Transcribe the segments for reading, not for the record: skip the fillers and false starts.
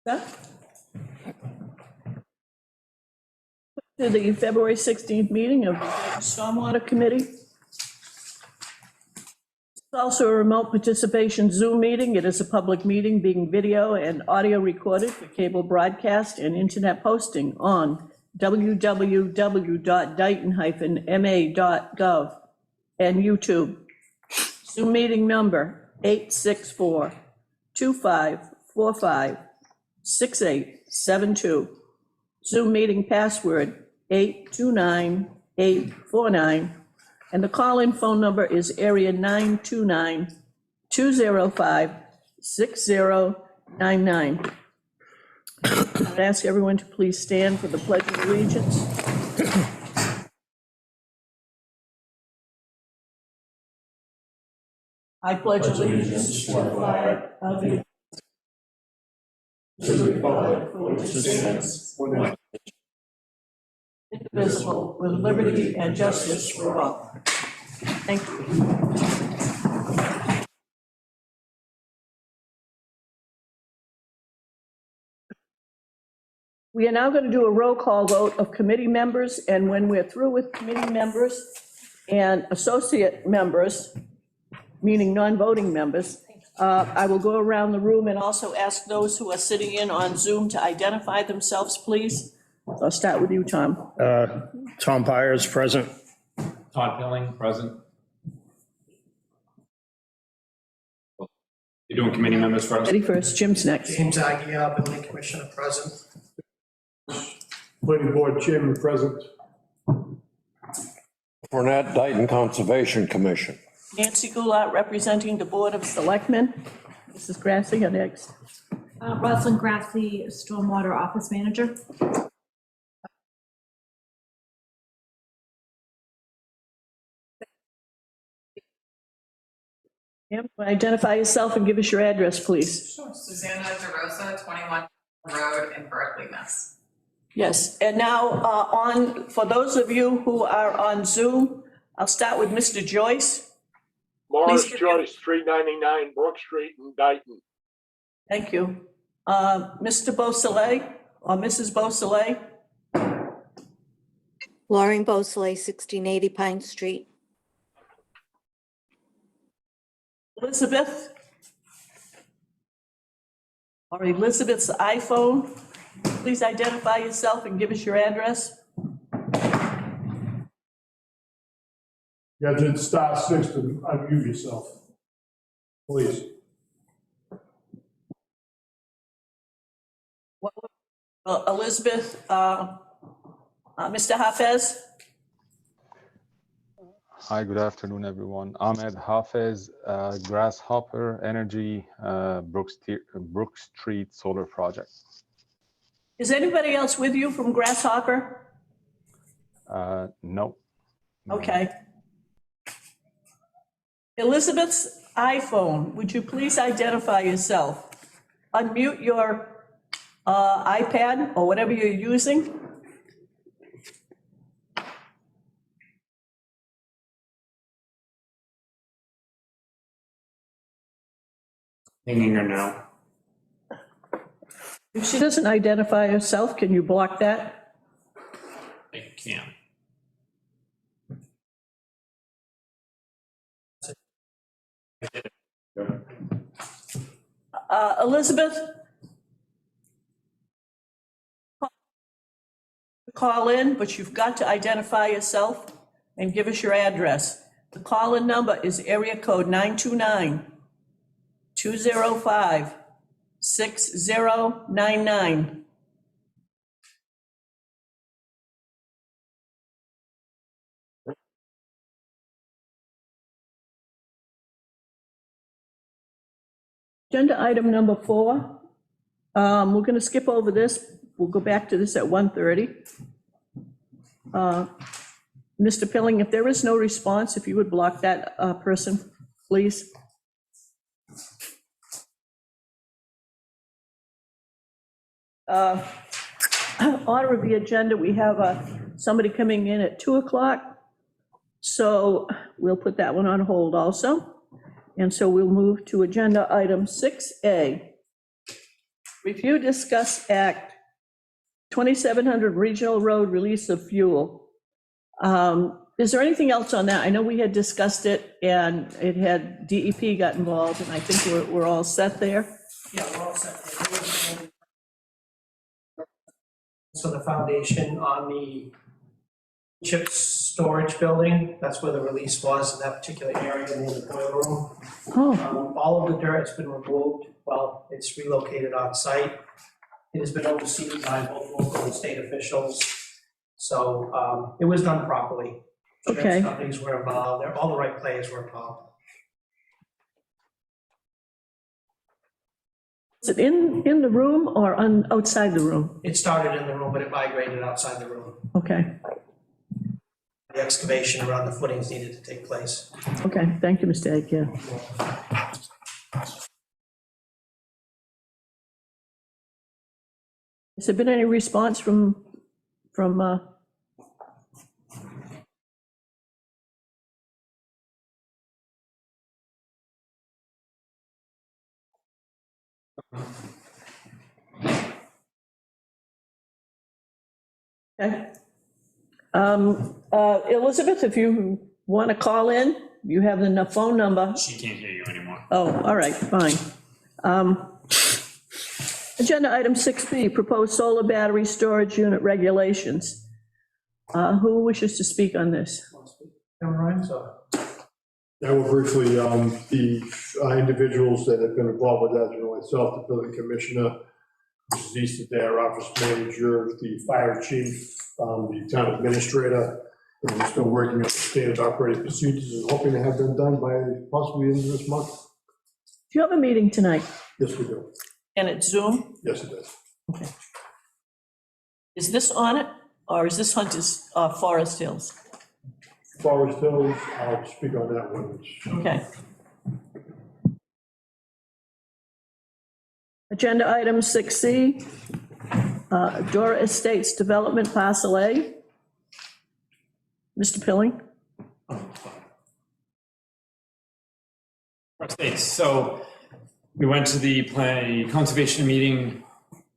To the February 16th meeting of the Stormwater Committee. It's also a remote participation Zoom meeting. It is a public meeting being video and audio recorded for cable broadcast and internet posting on www.dayton-ma.gov and YouTube. Zoom meeting number 864-2545-6872. Zoom meeting password 829849, and the call-in phone number is area 929-205-6099. I'd ask everyone to please stand for the Pledge of Allegiance. I pledge allegiance to the flag of the republic for which it stands, indivisible, with liberty and justice for all. Thank you. We are now going to do a roll call vote of committee members, and when we're through with committee members and associate members, meaning non-voting members, I will go around the room and also ask those who are sitting in on Zoom to identify themselves, please. I'll start with you, Tom. Tom Byers, present. Todd Pilling, present. You're doing committee members first? Ready first, Jim's next. James Aguirre, Building Commissioner, present. Planning Board Chairman present. Fournette, Dayton Conservation Commission. Nancy Goulart, representing the Board of Selectmen. Mrs. Grassi, you're next. Rosalind Grassi, Stormwater Office Manager. Ma'am, identify yourself and give us your address, please. Sure. Susanna DeRosa, 21 Road in Berkeley, Mass. Yes, and now for those of you who are on Zoom, I'll start with Mr. Joyce. Morris Please give Joyce, 399 Brook Street in Dayton. Thank you. Mr. Beausoleil or Mrs. Beausoleil? Lauren Beausoleil, 1680 Pine Street. Elizabeth? Or Elizabeth's iPhone? Please identify yourself and give us your address. You have to hit *6 to unmute yourself, please. Elizabeth, Mr. Hafez? Hi, good afternoon, everyone. Ahmed Hafez, Grasshopper Energy, Brook Street Solar Project. Is anybody else with you from Grasshopper? No. Okay. Elizabeth's iPhone, would you please identify yourself? Unmute your iPad or whatever you're using. Hanging her now. If she doesn't identify herself, can you block that? I can. Elizabeth? Call in, but you've got to identify yourself and give us your address. The call-in number is area code 929-205-6099. Agenda item number 4. We're going to skip over this. We'll go back to this at 1:30. Mr. Pilling, if there is no response, if you would block that person, please. Order of the agenda, we have somebody coming in at 2 o'clock. So we'll put that one on hold also. And so we'll move to agenda item 6A. Review, discuss, act, 2700 Regional Road release of fuel. Is there anything else on that? I know we had discussed it, and it had, DEP got involved, and I think we're all set there. Yeah, we're all set. So the foundation on the chip storage building, that's where the release was in that particular area near the boiler room. Oh, All of the dirt has been removed, well, it's relocated on site. It has been overseen by both local and state officials, so it was done properly. Okay. Insurance companies were involved, all the right players were involved. is it in the room or outside the room? It started in the room, but it migrated outside the room. Okay, The excavation around the footings needed to take place. okay, thank you, Mr. Agia. Has there been any response from, okay. Elizabeth, if you want to call in, you have the phone number. She can't hear you anymore. Oh, all right, fine. Agenda item 6B, proposed solar battery storage unit regulations. Who wishes to speak on this? Ryan, so. I will briefly, the individuals that have been involved with that, myself, the building commissioner, Mrs. East, their office manager, the fire chief, the town administrator, and we're still working on the standard operating procedures and hoping to have them done by possibly the end of this month. Do you have a meeting tonight? Yes, we do. And it's Zoom? Yes, it does. Okay. Is this on it, or is this Hunter's Forest Hills? Forest Hills, I'll speak on that one. Okay. Agenda item 6C, Dora Estates Development Parcel A. Mr. Pilling? Okay, so we went to the conservation meeting,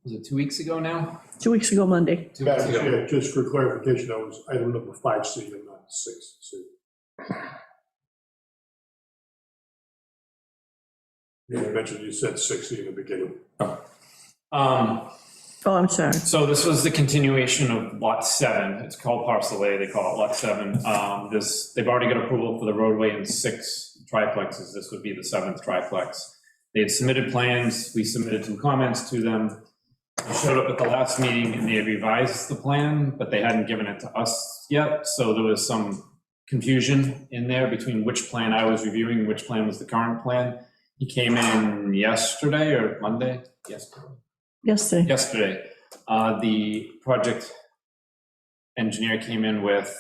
was it 2 weeks ago now? 2 weeks ago, Monday. 2 weeks ago. Yeah, just for clarification, that was item number 5C and not 6C. Yeah, I mentioned you said 6C in the beginning. Oh, I'm sorry. So this was the continuation of lot 7. It's called parcel A, they call it lot 7. They've already got approval for the roadway in 6 triplexes. This would be the 7th triplex. They had submitted plans, we submitted some comments to them. They showed up at the last meeting and they had revised the plan, but they hadn't given it to us yet. So there was some confusion in there between which plan I was reviewing and which plan was the current plan. He came in yesterday or Monday? Yesterday. The project engineer came in with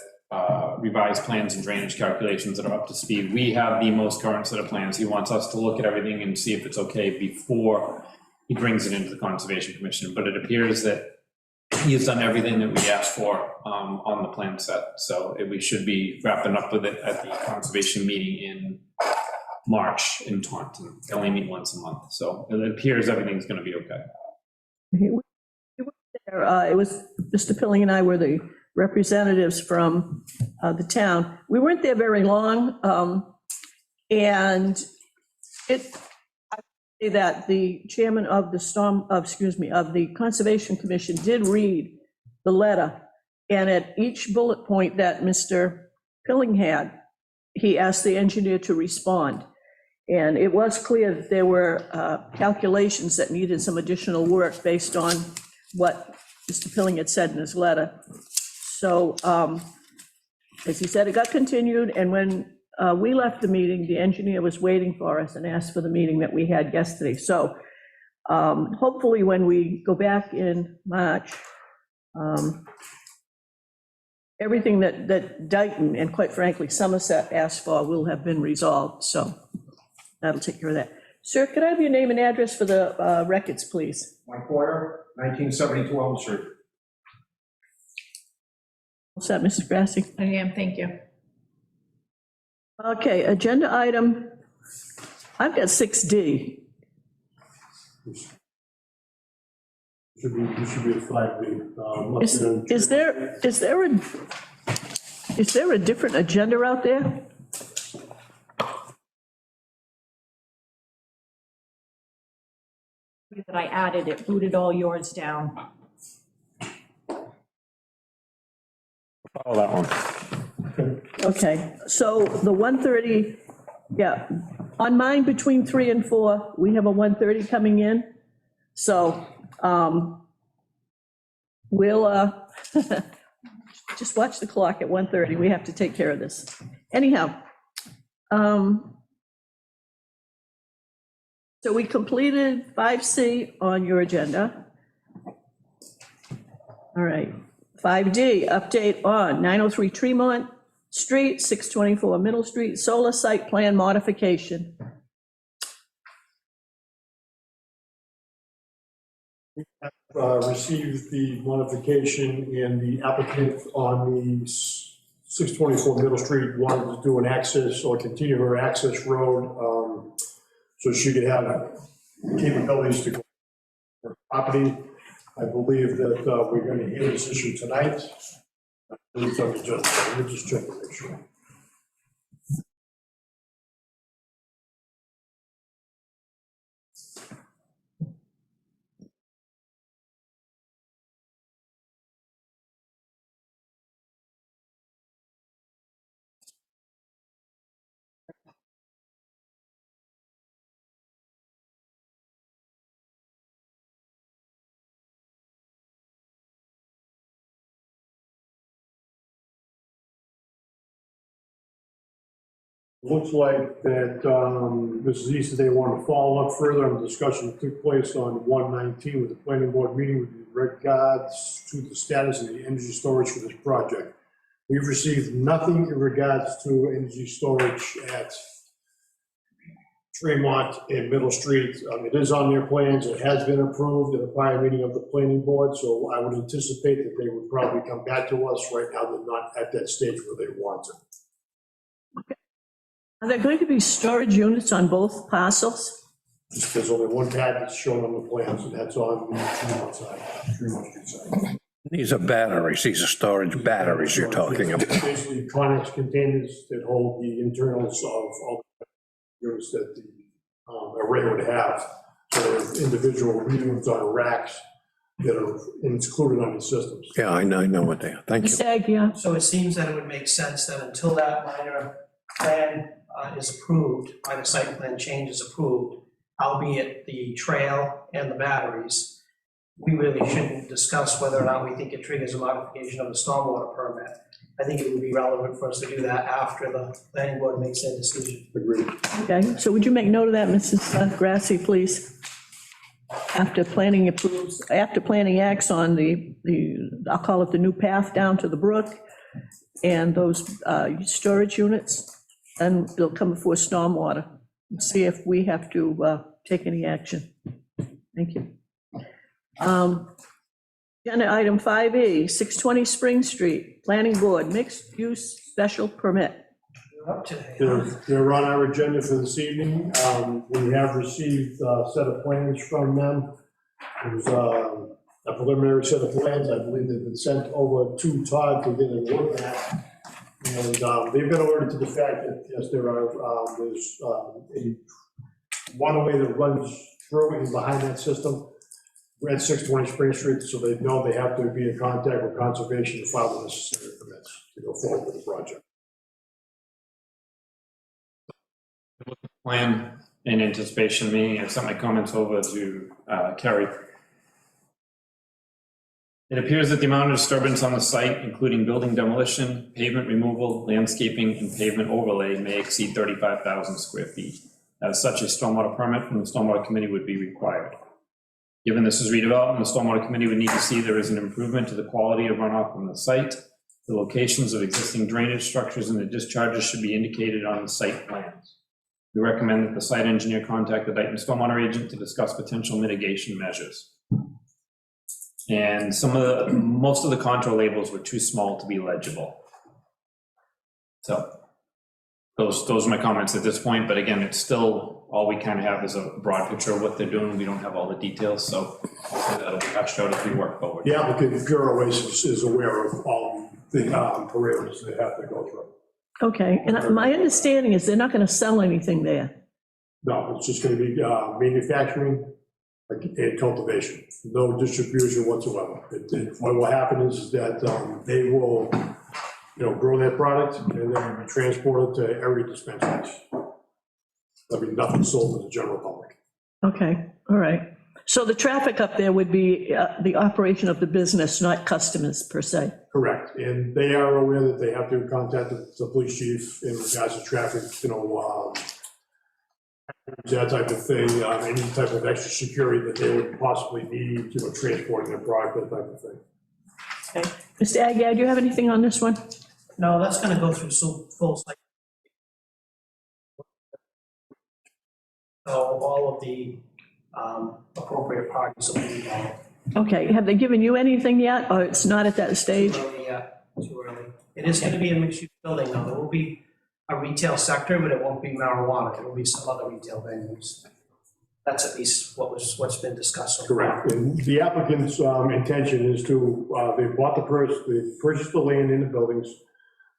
revised plans and drainage calculations that are up to speed. We have the most current set of plans. He wants us to look at everything and see if it's okay before he brings it into the Conservation Commission. But it appears that he has done everything that we asked for on the plan set. So we should be wrapping up with it at the Conservation meeting in March in Taunton. They only meet once a month. So it appears everything's going to be okay. We were there, it was, Mr. Pilling and I were the representatives from the town. We weren't there very long, and I say that the chairman of the of the Conservation Commission did read the letter, and at each bullet point that Mr. Pilling had, he asked the engineer to respond. And it was clear that there were calculations that needed some additional work based on what Mr. Pilling had said in his letter. So, as he said, it got continued, and when we left the meeting, the engineer was waiting for us and asked for the meeting that we had yesterday. So, hopefully, when we go back in March, everything that Dayton and, quite frankly, Somerset asked for will have been resolved, so that'll take care of that. Sir, could I have your name and address for the records, please? Mike Boyer, 1972 Elm Street. What's that, Mrs. Grassi? I am, thank you. Okay, agenda item, I've got 6D. Should be a 5B. Is there a different agenda out there? That I added, it booted all yours down. Follow that one. Okay, so the 1:30, yeah, on mine between 3 and 4, we have a 1:30 coming in. So we'll just watch the clock at 1:30. We have to take care of this. Anyhow, so we completed 5C on your agenda. All right, 5D, update on 903 Tremont Street, 624 Middle Street, solar site plan modification. Received the modification, and the applicant on the 624 Middle Street wanted to do an access or continue her access road, so she could have capabilities to go to her property. I believe that we're going to hear this issue tonight. Let me just check to make sure. Looks like that Mrs. Easter, they want to follow up further on the discussion that took place on 1/19 with the planning board meeting with regards to the status of the energy storage for this project. We've received nothing in regards to energy storage at Tremont and Middle Street. It is on their plans, it has been approved at a prior meeting of the planning board, so I would anticipate that they would probably come back to us. Right now, they're not at that stage where they want to. Are there going to be storage units on both parcels? There's only one pad that's shown on the plans, and that's on the Tremont side, Tremont Street side. These are batteries, these are storage batteries you're talking about. Basically, Connex containers that hold the internals of all the units that the array would have. So there's individual units on racks that are included on the systems. Yeah, I know what they are, thank you. Stag, yeah. So it seems that it would make sense that until that minor plan is approved, minor site plan change is approved, albeit the trail and the batteries, we really shouldn't discuss whether or not we think it triggers a modification of the stormwater permit. I think it would be relevant for us to do that after the planning board makes their decision. Agreed. Okay, so would you make note of that, Mrs. Grassi, please? After planning approves, after planning acts on the, I'll call it the new path down to the brook and those storage units, and they'll come before stormwater and see if we have to take any action. Thank you. Agenda item 5E, 620 Spring Street, Planning Board, mixed use special permit. You're up today. They're on our agenda for this evening. We have received a set of plans from them. It was a preliminary set of plans. I believe they've been sent over to Todd to get a look at. And they've been alerted to the fact that, yes, there's a waterway that runs through and behind that system. We're at 620 Spring Street, so they know they have to be in contact with conservation to file the necessary permits to go forward with the project. Plan in anticipation meeting, I've sent my comments over to Kerry. It appears that the amount of disturbance on the site, including building demolition, pavement removal, landscaping, and pavement overlay, may exceed 35,000 square feet. As such, a stormwater permit from the Stormwater Committee would be required. Given this is redevelopment, the Stormwater Committee would need to see there is an improvement to the quality of runoff from the site. The locations of existing drainage structures and the discharges should be indicated on the site plans. We recommend that the site engineer contact the Dayton Stormwater agent to discuss potential mitigation measures. And most of the contour labels were too small to be legible. So those are my comments at this point, but again, it's still, all we kind of have is a broad picture of what they're doing. We don't have all the details, so hopefully that'll be hashed out as we work forward. The applicant, Bureau is aware of all the parameters they have to go through. Okay, and my understanding is they're not going to sell anything there. No, it's just going to be manufacturing and cultivation, no distribution whatsoever. What will happen is that they will, grow their product and then transport it to every dispensary. There'll be nothing sold to the general public. Okay, all right. So the traffic up there would be the operation of the business, not customers per se? Correct, and they are aware that they have to contact the police chief in regards to traffic, that type of thing, any type of extra security that they would possibly need, transporting their product, that type of thing. Okay. Mr. Aguirre, do you have anything on this one? No, that's gonna go through full site. So all of the appropriate parties will be involved. Okay, have they given you anything yet, or it's not at that stage? Too early yet, too early. It is gonna be a mixed-use building, though. There will be a retail sector, but it won't be marijuana. It will be some other retail venues. That's at least what's been discussed so far. Correct, and the applicant's intention is to, they purchased the land in the buildings.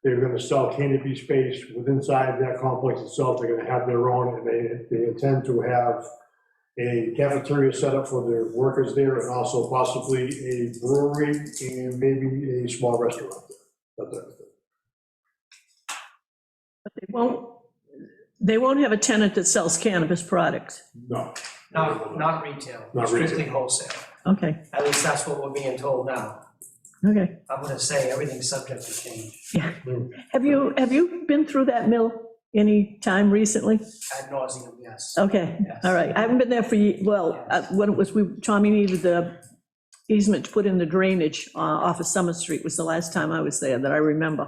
They're gonna sell canopy space inside that complex itself. They're gonna have their own, and they intend to have a cafeteria set up for their workers there, and also possibly a brewery and maybe a small restaurant there. That type of thing. But they won't have a tenant that sells cannabis products. No. Not retail, Not strictly retail. wholesale. Okay, At least that's what we're being told now. okay, I'm gonna say everything's subject to change. yeah. Have you been through that mill any time recently? Ad nauseum, yes. Okay, Yes. all right. I haven't been there for, when it was, Tommy needed the easement to put in the drainage off of Summer Street was the last time I was there that I remember.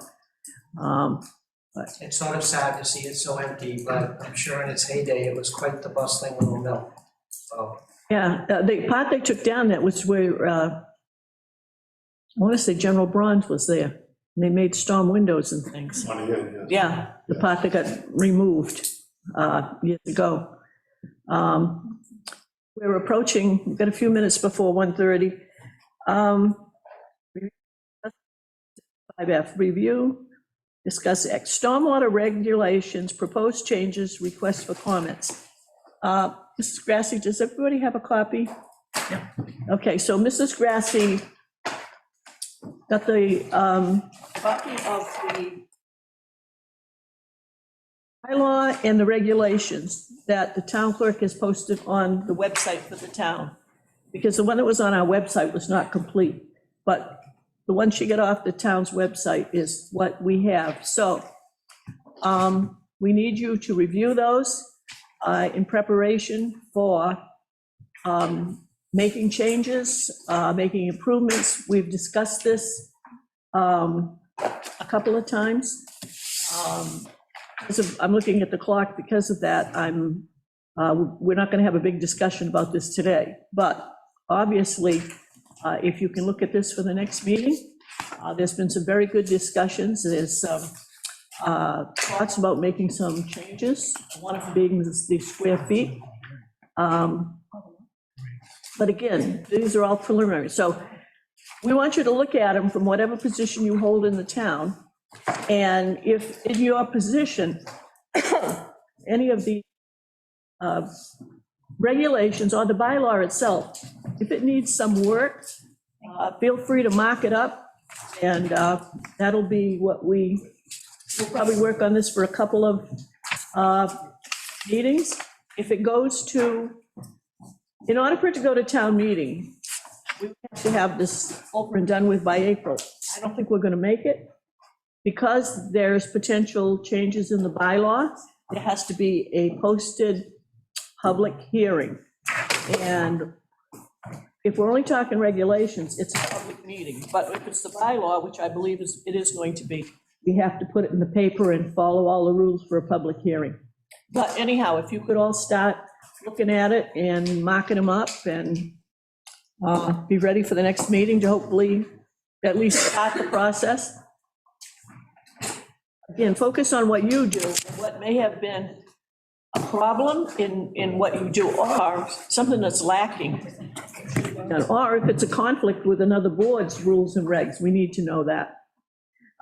It's sort of sad to see it so empty, but I'm sure in its heyday, it was quite the bustling little mill. So, Yeah, the part they took down, that was where, I want to say General Bronze was there. And they made storm windows and things. On the end, yes. Yeah, the part that got removed years ago. We're approaching, we've got a few minutes before 1:30. 5F, review, discuss stormwater regulations, proposed changes, request for comments. Mrs. Grassi, does everybody have a copy? Yeah. Okay, so Mrs. Grassi got the copy of the bylaw and the regulations that the town clerk has posted on the website for the town, because the one that was on our website was not complete, but the one she got off the town's website is what we have. So we need you to review those in preparation for making changes, making improvements. We've discussed this a couple of times. I'm looking at the clock. Because of that, we're not going to have a big discussion about this today. But obviously, if you can look at this for the next meeting, there's been some very good discussions. There's some thoughts about making some changes, one of them being the square feet. But again, these are all preliminary. So we want you to look at them from whatever position you hold in the town. And if in your position, any of the regulations or the bylaw itself, if it needs some work, feel free to mark it up. And that'll be what we'll probably work on this for a couple of meetings. If it goes to, in order for it to go to town meeting, we have to have this over and done with by April. I don't think we're going to make it. Because there's potential changes in the bylaw, there has to be a posted public hearing. And if we're only talking regulations, it's a public meeting. But if it's the bylaw, which I believe it is going to be, we have to put it in the paper and follow all the rules for a public hearing. But anyhow, if you could all start looking at it and marking them up and be ready for the next meeting to hopefully at least start the process. Again, focus on what you do, what may have been a problem in what you do, or something that's lacking. Or if it's a conflict with another board's rules and regs, we need to know that.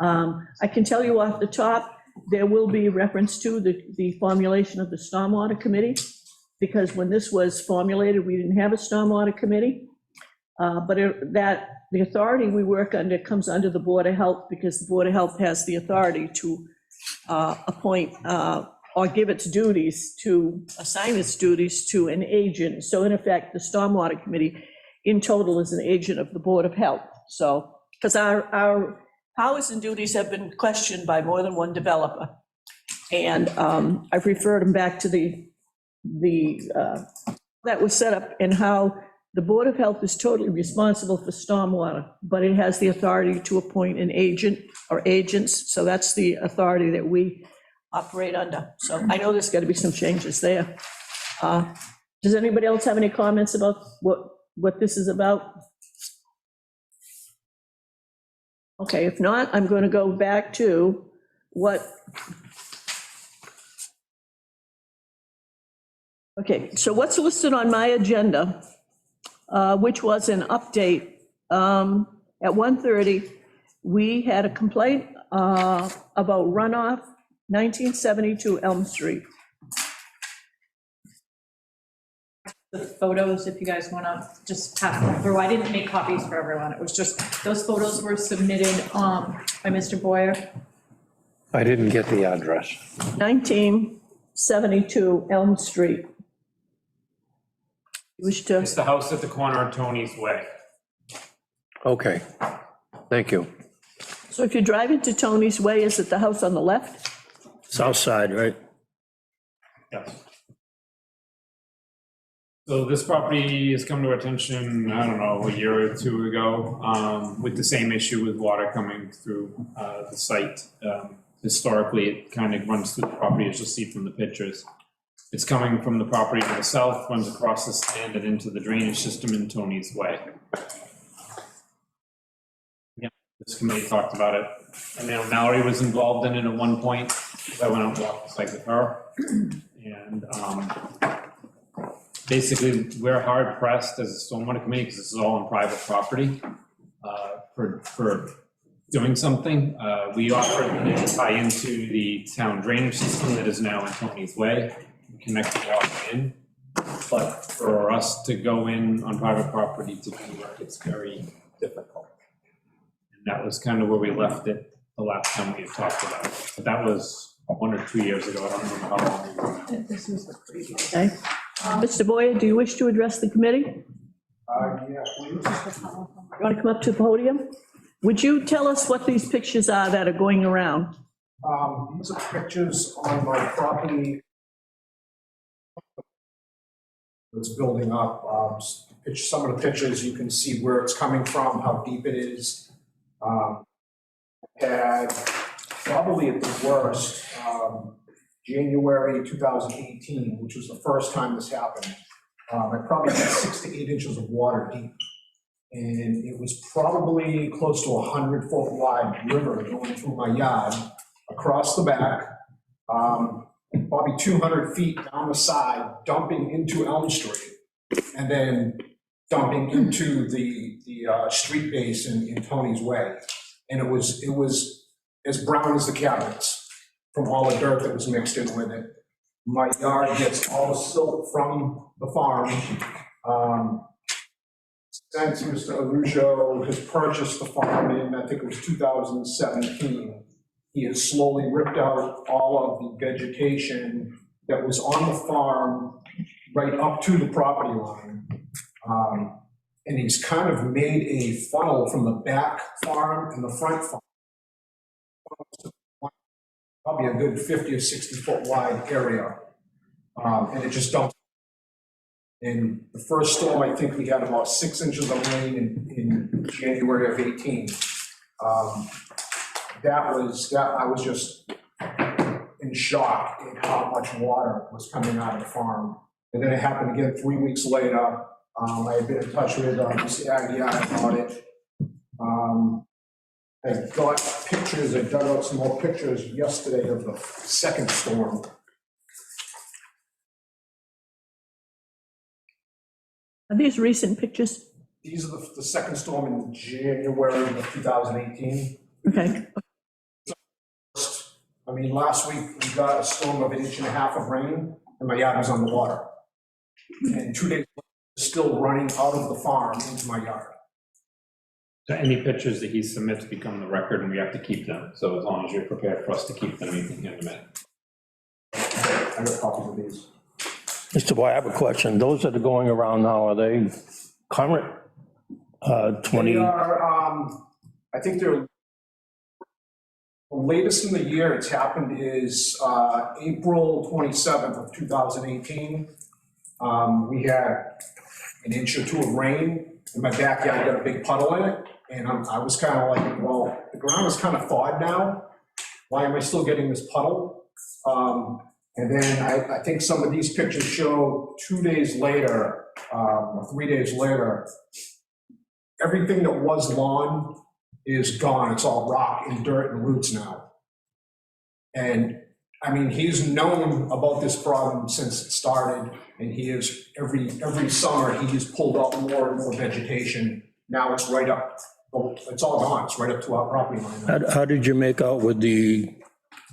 I can tell you off the top, there will be reference to the formulation of the Stormwater Committee, because when this was formulated, we didn't have a Stormwater Committee. But the authority we work under comes under the Board of Health, because the Board of Health has the authority to appoint or give its duties to, assign its duties to an agent. So in effect, the Stormwater Committee in total is an agent of the Board of Health. So, because our powers and duties have been questioned by more than one developer. And I've referred them back to that was set up, and how the Board of Health is totally responsible for stormwater, but it has the authority to appoint an agent or agents. So that's the authority that we operate under. So I know there's got to be some changes there. Does anybody else have any comments about what this is about? Okay, if not, I'm going to go back to what. Okay, so what's listed on my agenda, which was an update, at 1:30, we had a complaint about runoff, 1972 Elm Street. The photos, if you guys want to just pass them through. I didn't make copies for everyone. It was just, those photos were submitted by Mr. Boyer. I didn't get the address. 1972 Elm Street. You wish to, It's the house at the corner of Tony's Way. Okay, thank you. so if you drive into Tony's Way, is it the house on the left? South side, right? Yes. So this property has come to our attention, I don't know, a year or two ago, with the same issue with water coming through the site. Historically, it kind of runs through the property, as you'll see from the pictures. It's coming from the property to the south, runs across the stand and into the drainage system in Tony's Way. Yeah, this committee talked about it. I know Mallory was involved in it at one point. I went out and walked the site with her. And basically, we're hard pressed as a stormwater committee, because this is all on private property, for doing something. We offered to tie into the town drainage system that is now in Tony's Way, connect the water in. But for us to go in on private property to do work, it's very difficult. And that was kind of where we left it the last time we had talked about it. But that was 1 or 2 years ago. I don't remember how long ago. This was the previous. Okay. Mr. Boyer, do you wish to address the committee? Yeah, please. You want to come up to the podium? Would you tell us what these pictures are that are going around? These are pictures on my property. It's building up. Some of the pictures, you can see where it's coming from, how deep it is. Had probably at the worst, January 2018, which was the first time this happened. I probably had 6 to 8 inches of water deep. And it was probably close to 100-foot wide river going through my yard, across the back, probably 200 feet down the side, dumping into Elm Street, and then dumping into the street basin in Tony's Way. And it was as brown as the cabinets from all the dirt that was mixed in with it. My yard gets all the silt from the farm. Since Mr. Arujo has purchased the farm in, I think it was 2017, he has slowly ripped out all of the vegetation that was on the farm right up to the property line. And he's kind of made a funnel from the back farm and the front farm. Probably a good 50 or 60 foot wide area. And it just dumps. In the first storm, I think we had about 6 inches of rain in January of 18. I was just in shock at how much water was coming out of the farm. And then it happened again 3 weeks later. I had been in touch with Mr. Aguirre about it. I got pictures, I dug out some more pictures yesterday of the second storm. Are these recent pictures? These are the second storm in January of 2018. Okay, I mean, last week we got a storm of 1.5 inches of rain and my yard was underwater. And 2 days later, it's still running out of the farm into my yard. So any pictures that he submits become the record and we have to keep them. So as long as you're prepared for us to keep them, you can hand them in. I got copies of these. Mr. Boy, I have a question. Those that are going around now, are they current? 20, They are, I think they're, the latest in the year it's happened is April 27th of 2018. We had 1 inch or 2 of rain, and my backyard got a big puddle in it, and I was kind of like, well, the ground is kind of thawed now. Why am I still getting this puddle? And then I think some of these pictures show 2 days later, or 3 days later, everything that was lawn is gone. It's all rock and dirt and roots now. And I mean, he's known about this problem since it started, and he is, every summer, he has pulled out more and more vegetation. Now it's right up, it's all gone. It's right up to our property line. how did you make out with the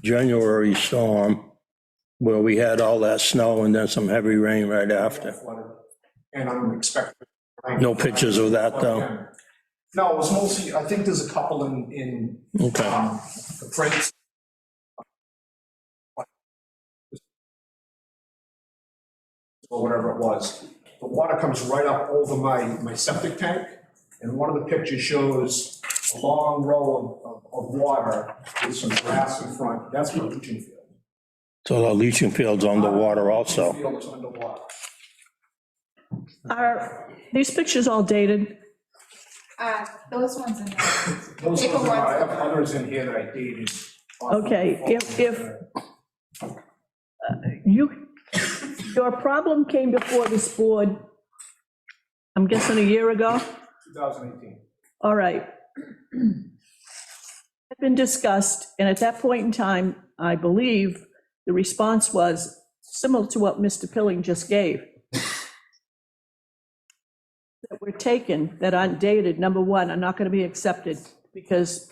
January storm where we had all that snow and then some heavy rain right after? And I'm expecting. No pictures of that, though? No, it was mostly, I think there's a couple in Okay. the prints. Or whatever it was. The water comes right up over my septic tank, and one of the pictures shows a long row of water with some grass in front. That's my leaching field. So the leaching field's underwater also? The field is underwater. are these pictures all dated? Those ones in there. Those Take a ones, I one. have others in here that I dated. Okay, if your problem came before this board, I'm guessing a year ago? 2018. All right. Had been discussed, and at that point in time, I believe the response was similar to what Mr. Pilling just gave. That were taken, that aren't dated, number one, are not going to be accepted because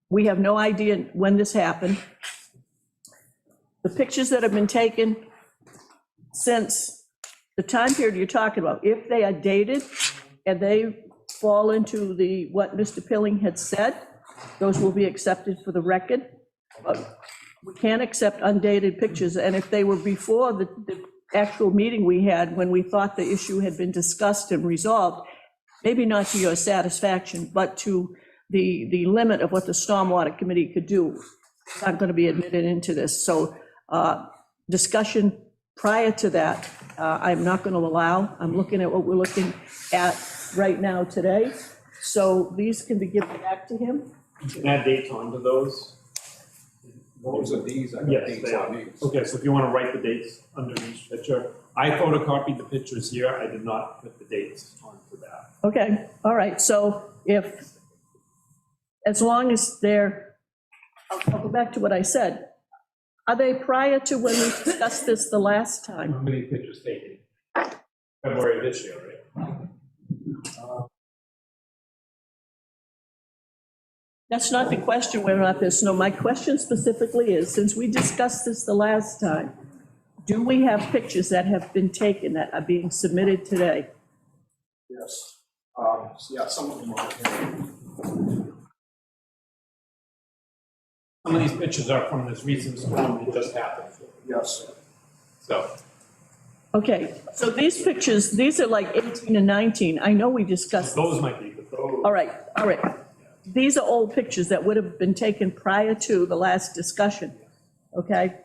we have no idea when this happened. The pictures that have been taken since the time period you're talking about, if they are dated and they fall into what Mr. Pilling had said, those will be accepted for the record. But we can't accept undated pictures, and if they were before the actual meeting we had when we thought the issue had been discussed and resolved, maybe not to your satisfaction, but to the limit of what the Stormwater Committee could do, it's not going to be admitted into this. So discussion prior to that, I'm not going to allow. I'm looking at what we're looking at right now today. So these can be given back to him. You can add dates onto those. Those are these, I got Yes, dates they are. on these. Okay, so if you want to write the dates under each picture. I photocopied the pictures here. I did not put the dates onto that. Okay, all right, so as long as they're, I'll go back to what I said. Are they prior to when we discussed this the last time? How many pictures taken? February of this year, right? That's not the question whether or not there's snow. My question specifically is, since we discussed this the last time, do we have pictures that have been taken that are being submitted today? Yes. Yeah, some of them are here. Some of these pictures are from this recent storm that just happened. Yes. So, Okay, so these pictures, these are like 18 and 19. I know we discussed. those might be, but those. All right, all right. These are old pictures that would have been taken prior to the last discussion, okay?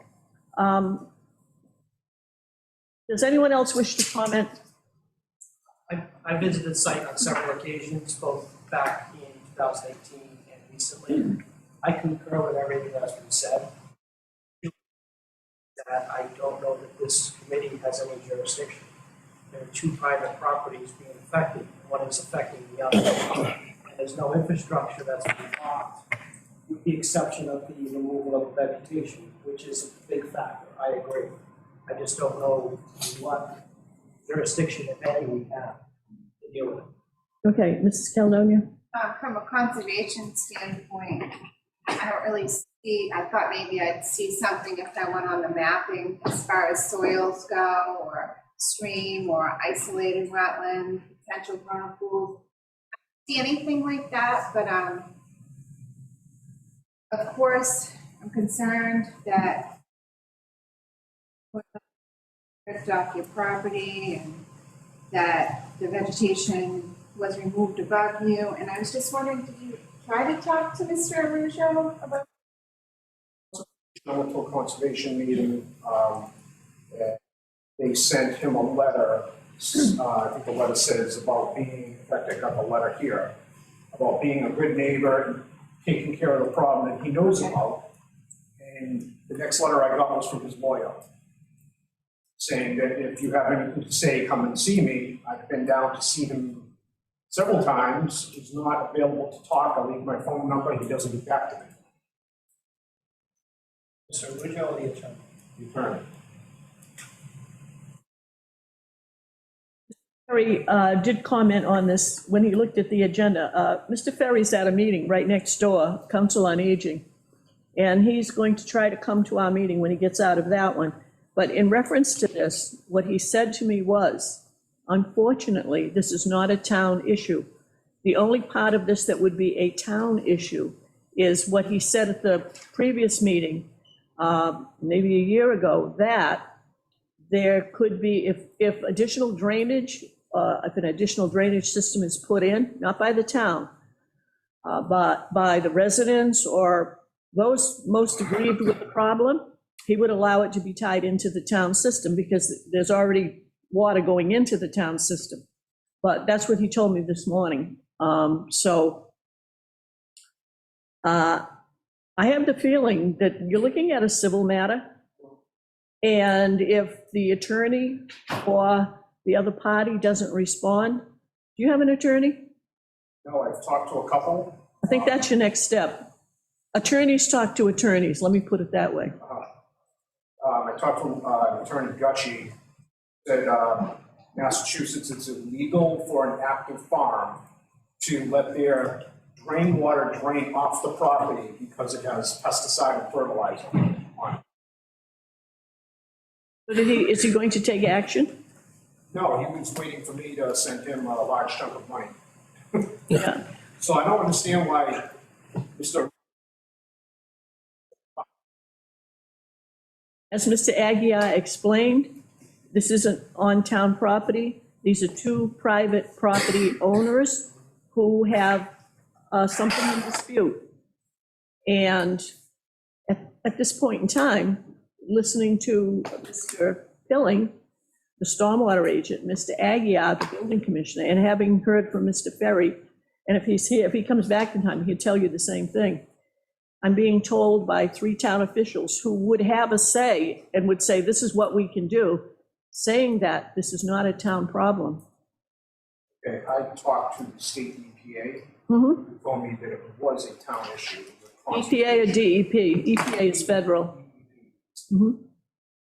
Does anyone else wish to comment? I visited the site on several occasions, both back in 2018 and recently. I concur with everything that's been said. That I don't know that this committee has any jurisdiction. There are 2 private properties being affected. One is affecting the other. And there's no infrastructure that's been blocked, with the exception of the removal of vegetation, which is a big factor, I agree. I just don't know what jurisdiction, if any, we have to deal with it. Okay, Mrs. Caledonia? From a conservation standpoint, I don't really see, I thought maybe I'd see something if I went on the mapping as far as soils go, or stream, or isolated wetland, potential vernal pools. See anything like that, but of course, I'm concerned that ripped off your property and that the vegetation was removed above you. And I was just wondering, did you try to talk to Mr. Arujo about? I went to a conservation meeting, they sent him a letter, I think the letter says about being, in fact, I got the letter here, about being a good neighbor and taking care of the problem that he knows about. And the next letter I got was from his lawyer, saying that if you have anything to say, come and see me. I've been down to see him several times. He's not available to talk. I leave my phone number, he doesn't get back to me. Mr. Arujo, the attorney. The attorney. Ferry did comment on this when he looked at the agenda. Mr. Ferry's at a meeting right next door, Council on Aging, and he's going to try to come to our meeting when he gets out of that one. But in reference to this, what he said to me was, unfortunately, this is not a town issue. The only part of this that would be a town issue is what he said at the previous meeting, maybe a year ago, that there could be, if additional drainage, if an additional drainage system is put in, not by the town, but by the residents or those most aggrieved with the problem, he would allow it to be tied into the town system because there's already water going into the town system. But that's what he told me this morning. I have the feeling that you're looking at a civil matter, and if the attorney or the other party doesn't respond, do you have an attorney? No, I've talked to a couple. I think that's your next step. Attorneys talk to attorneys, let me put it that way. I talked to Attorney Gutschy, said Massachusetts, it's illegal for an active farm to let their drain water drain off the property because it has pesticide and fertilizer on it. So is he going to take action? No, he was waiting for me to send him a large chunk of money. Yeah. So I don't understand why Mr. As Mr. Aguirre explained, this isn't on town property. These are two private property owners who have something in dispute. And at this point in time, listening to Mr. Pilling, the stormwater agent, Mr. Aguirre, the building commissioner, and having heard from Mr. Ferry, and if he's here, if he comes back in time, he'll tell you the same thing. I'm being told by 3 town officials who would have a say and would say, this is what we can do, saying that this is not a town problem. Okay, I talked to the state EPA, Mhm. who told me that it was a town issue. EPA or DEP? EPA is federal. Mhm.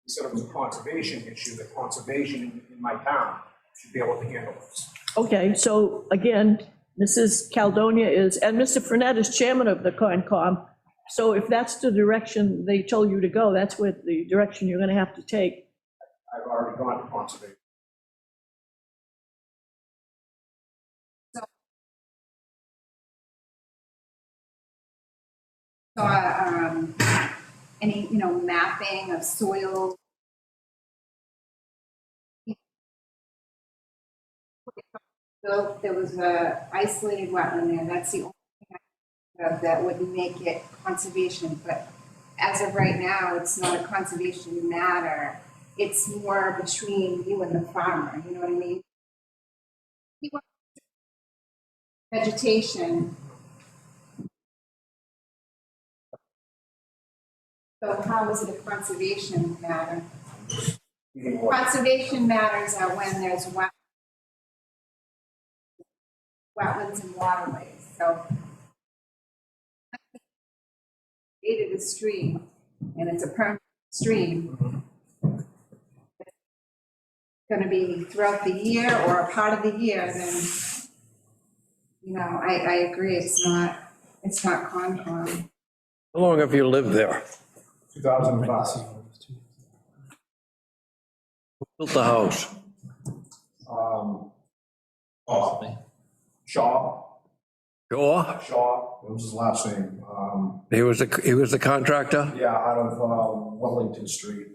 He said it was a conservation issue, that conservation in my town should be able to handle this. Okay, so again, Mrs. Caledonia is, and Mr. Fournette is chairman of the Concom. So if that's the direction they told you to go, that's what the direction you're gonna have to take. I've already gone to conservation. So, any, mapping of soil? So there was a isolated wetland there, that's the only thing I think of that would make it conservation, but as of right now, it's not a conservation matter. It's more between you and the farmer, you know what I mean? He wants vegetation. So how is it a conservation matter? Conservation matters are when there's wetlands and waterways. so. Created a stream, and it's a permanent stream. Gonna be throughout the year or a part of the year, then, you know, I agree, it's not Concom. How long have you lived there? 2005. Built the house? Shaw, Sure. what was his last name? He was the contractor? Yeah, out of Wellington Street.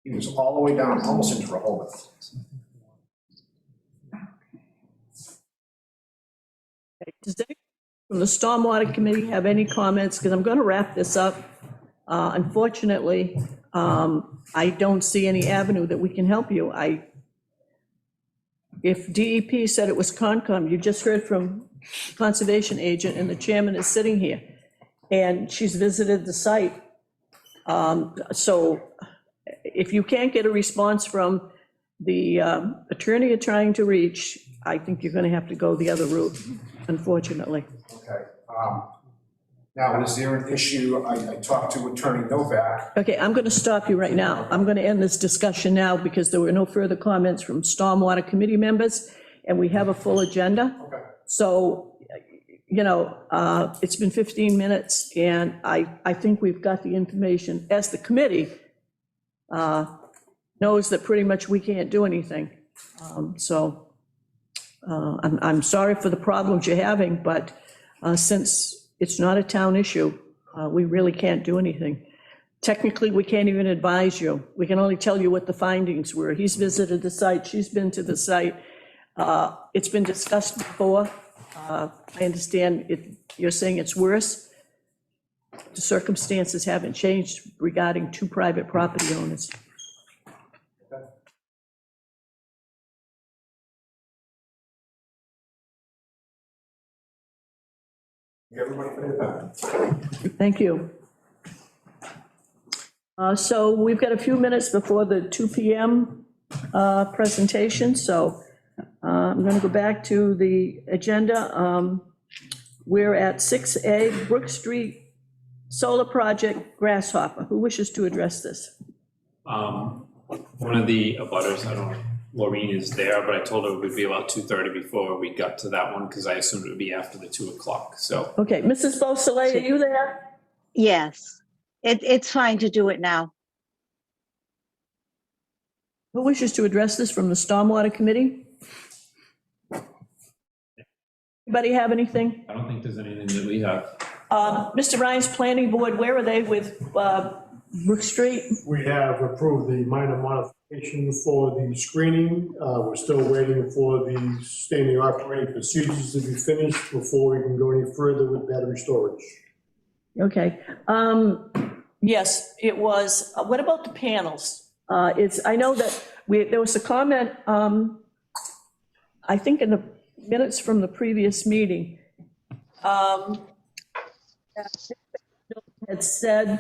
He was all the way down, almost into Rehoboth. Does anyone from the Stormwater Committee have any comments? Because I'm going to wrap this up. Unfortunately, I don't see any avenue that we can help you. If DEP said it was Concom, you just heard from Conservation Agent, and the chairman is sitting here, and she's visited the site. So if you can't get a response from the attorney you're trying to reach, I think you're going to have to go the other route, unfortunately. Okay. Now, is there an issue? I talked to Attorney Novak. Okay, I'm going to stop you right now. I'm going to end this discussion now because there were no further comments from Stormwater Committee members, and we have a full agenda. Okay. So, you know, it's been 15 minutes, and I think we've got the information, as the committee knows that pretty much we can't do anything. So I'm sorry for the problems you're having, but since it's not a town issue, we really can't do anything. Technically, we can't even advise you. We can only tell you what the findings were. He's visited the site, she's been to the site. It's been discussed before. I understand you're saying it's worse. The circumstances haven't changed regarding two private property owners. Everybody for their time. Thank you. So we've got a few minutes before the 2 PM presentation, so I'm going to go back to the agenda. We're at 6A, Brook Street Solar Project, Grasshopper. Who wishes to address this? One of the abutters, I don't know, Laureen is there, but I told her it would be about 2:30 before we got to that one, because I assumed it would be after the 2 o'clock, so. Okay, Mrs. Beausoleil, are you there? Yes, it's fine to do it now. Who wishes to address this from the Stormwater Committee? Anybody have anything? I don't think there's anything that we have. Mr. Ryan's Planning Board, where are they with Brook Street? We have approved the minor modification for the screening. We're still waiting for the standing operating procedures to be finished before we can go any further with battery storage. Okay. Yes, it was. What about the panels? I know that there was a comment, I think in the minutes from the previous meeting, had said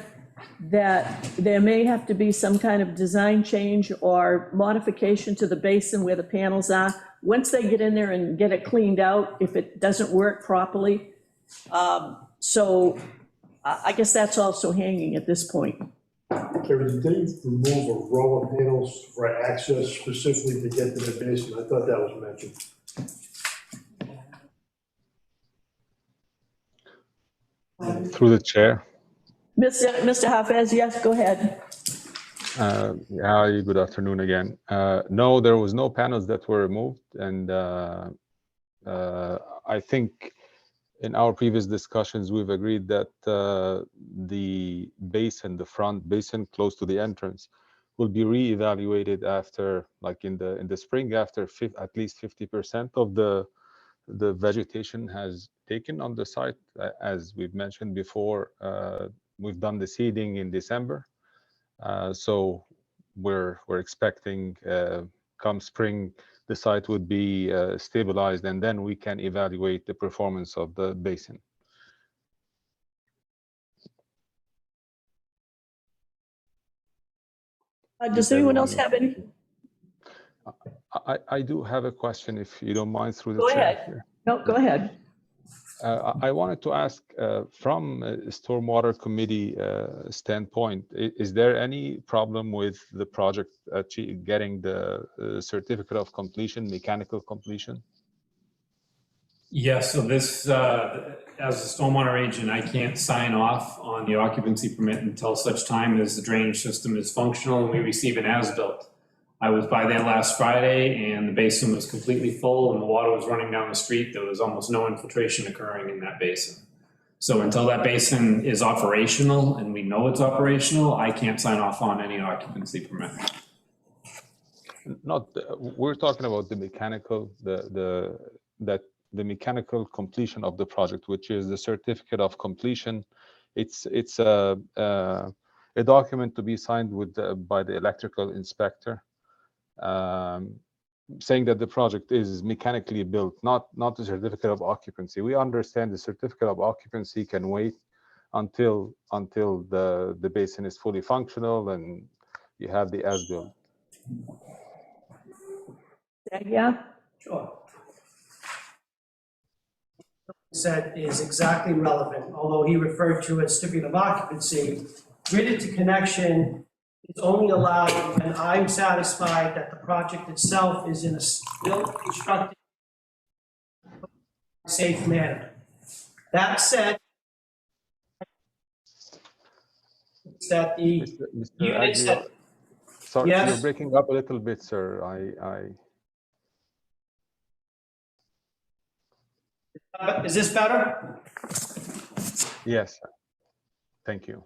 that there may have to be some kind of design change or modification to the basin where the panels are. Once they get in there and get it cleaned out, if it doesn't work properly. So I guess that's also hanging at this point. Kevin, did they remove a row of panels for access specifically to get to the basin? I thought that was mentioned. Through the chair. Mr. Hafez, yes, go ahead. Hi, good afternoon again. No, there was no panels that were removed, and I think in our previous discussions, we've agreed that the basin, the front basin close to the entrance, will be re-evaluated after, like in the spring, after at least 50% of the vegetation has taken on the site. As we've mentioned before, we've done the seeding in December, so we're expecting come spring the site would be stabilized, and then we can evaluate the performance of the basin. Does anyone else have any? I do have a question, if you don't mind, through the Go chair ahead. here. No, go ahead. I wanted to ask, from a Stormwater Committee standpoint, is there any problem with the project getting the certificate of completion, mechanical completion? Yeah, so this, as a stormwater agent, I can't sign off on the occupancy permit until such time as the drainage system is functional and we receive an as-built. I was by there last Friday and the basin was completely full and the water was running down the street. There was almost no infiltration occurring in that basin. So until that basin is operational and we know it's operational, I can't sign off on any occupancy permit. We're talking about the mechanical, the mechanical completion of the project, which is the certificate of completion. It's a document to be signed with by the electrical inspector, saying that the project is mechanically built, not the certificate of occupancy. We understand the certificate of occupancy can wait until the basin is fully functional and you have the as-built. Yeah. Sure. Said is exactly relevant, although he referred to as certificate of occupancy. Grid interconnection is only allowed when I'm satisfied that the project itself is in a built, constructed, safe manner. That said, that the Mr. units Aguirre, that, sorry, yes. you're breaking up a little bit, sir. Is this better? Yes, thank you.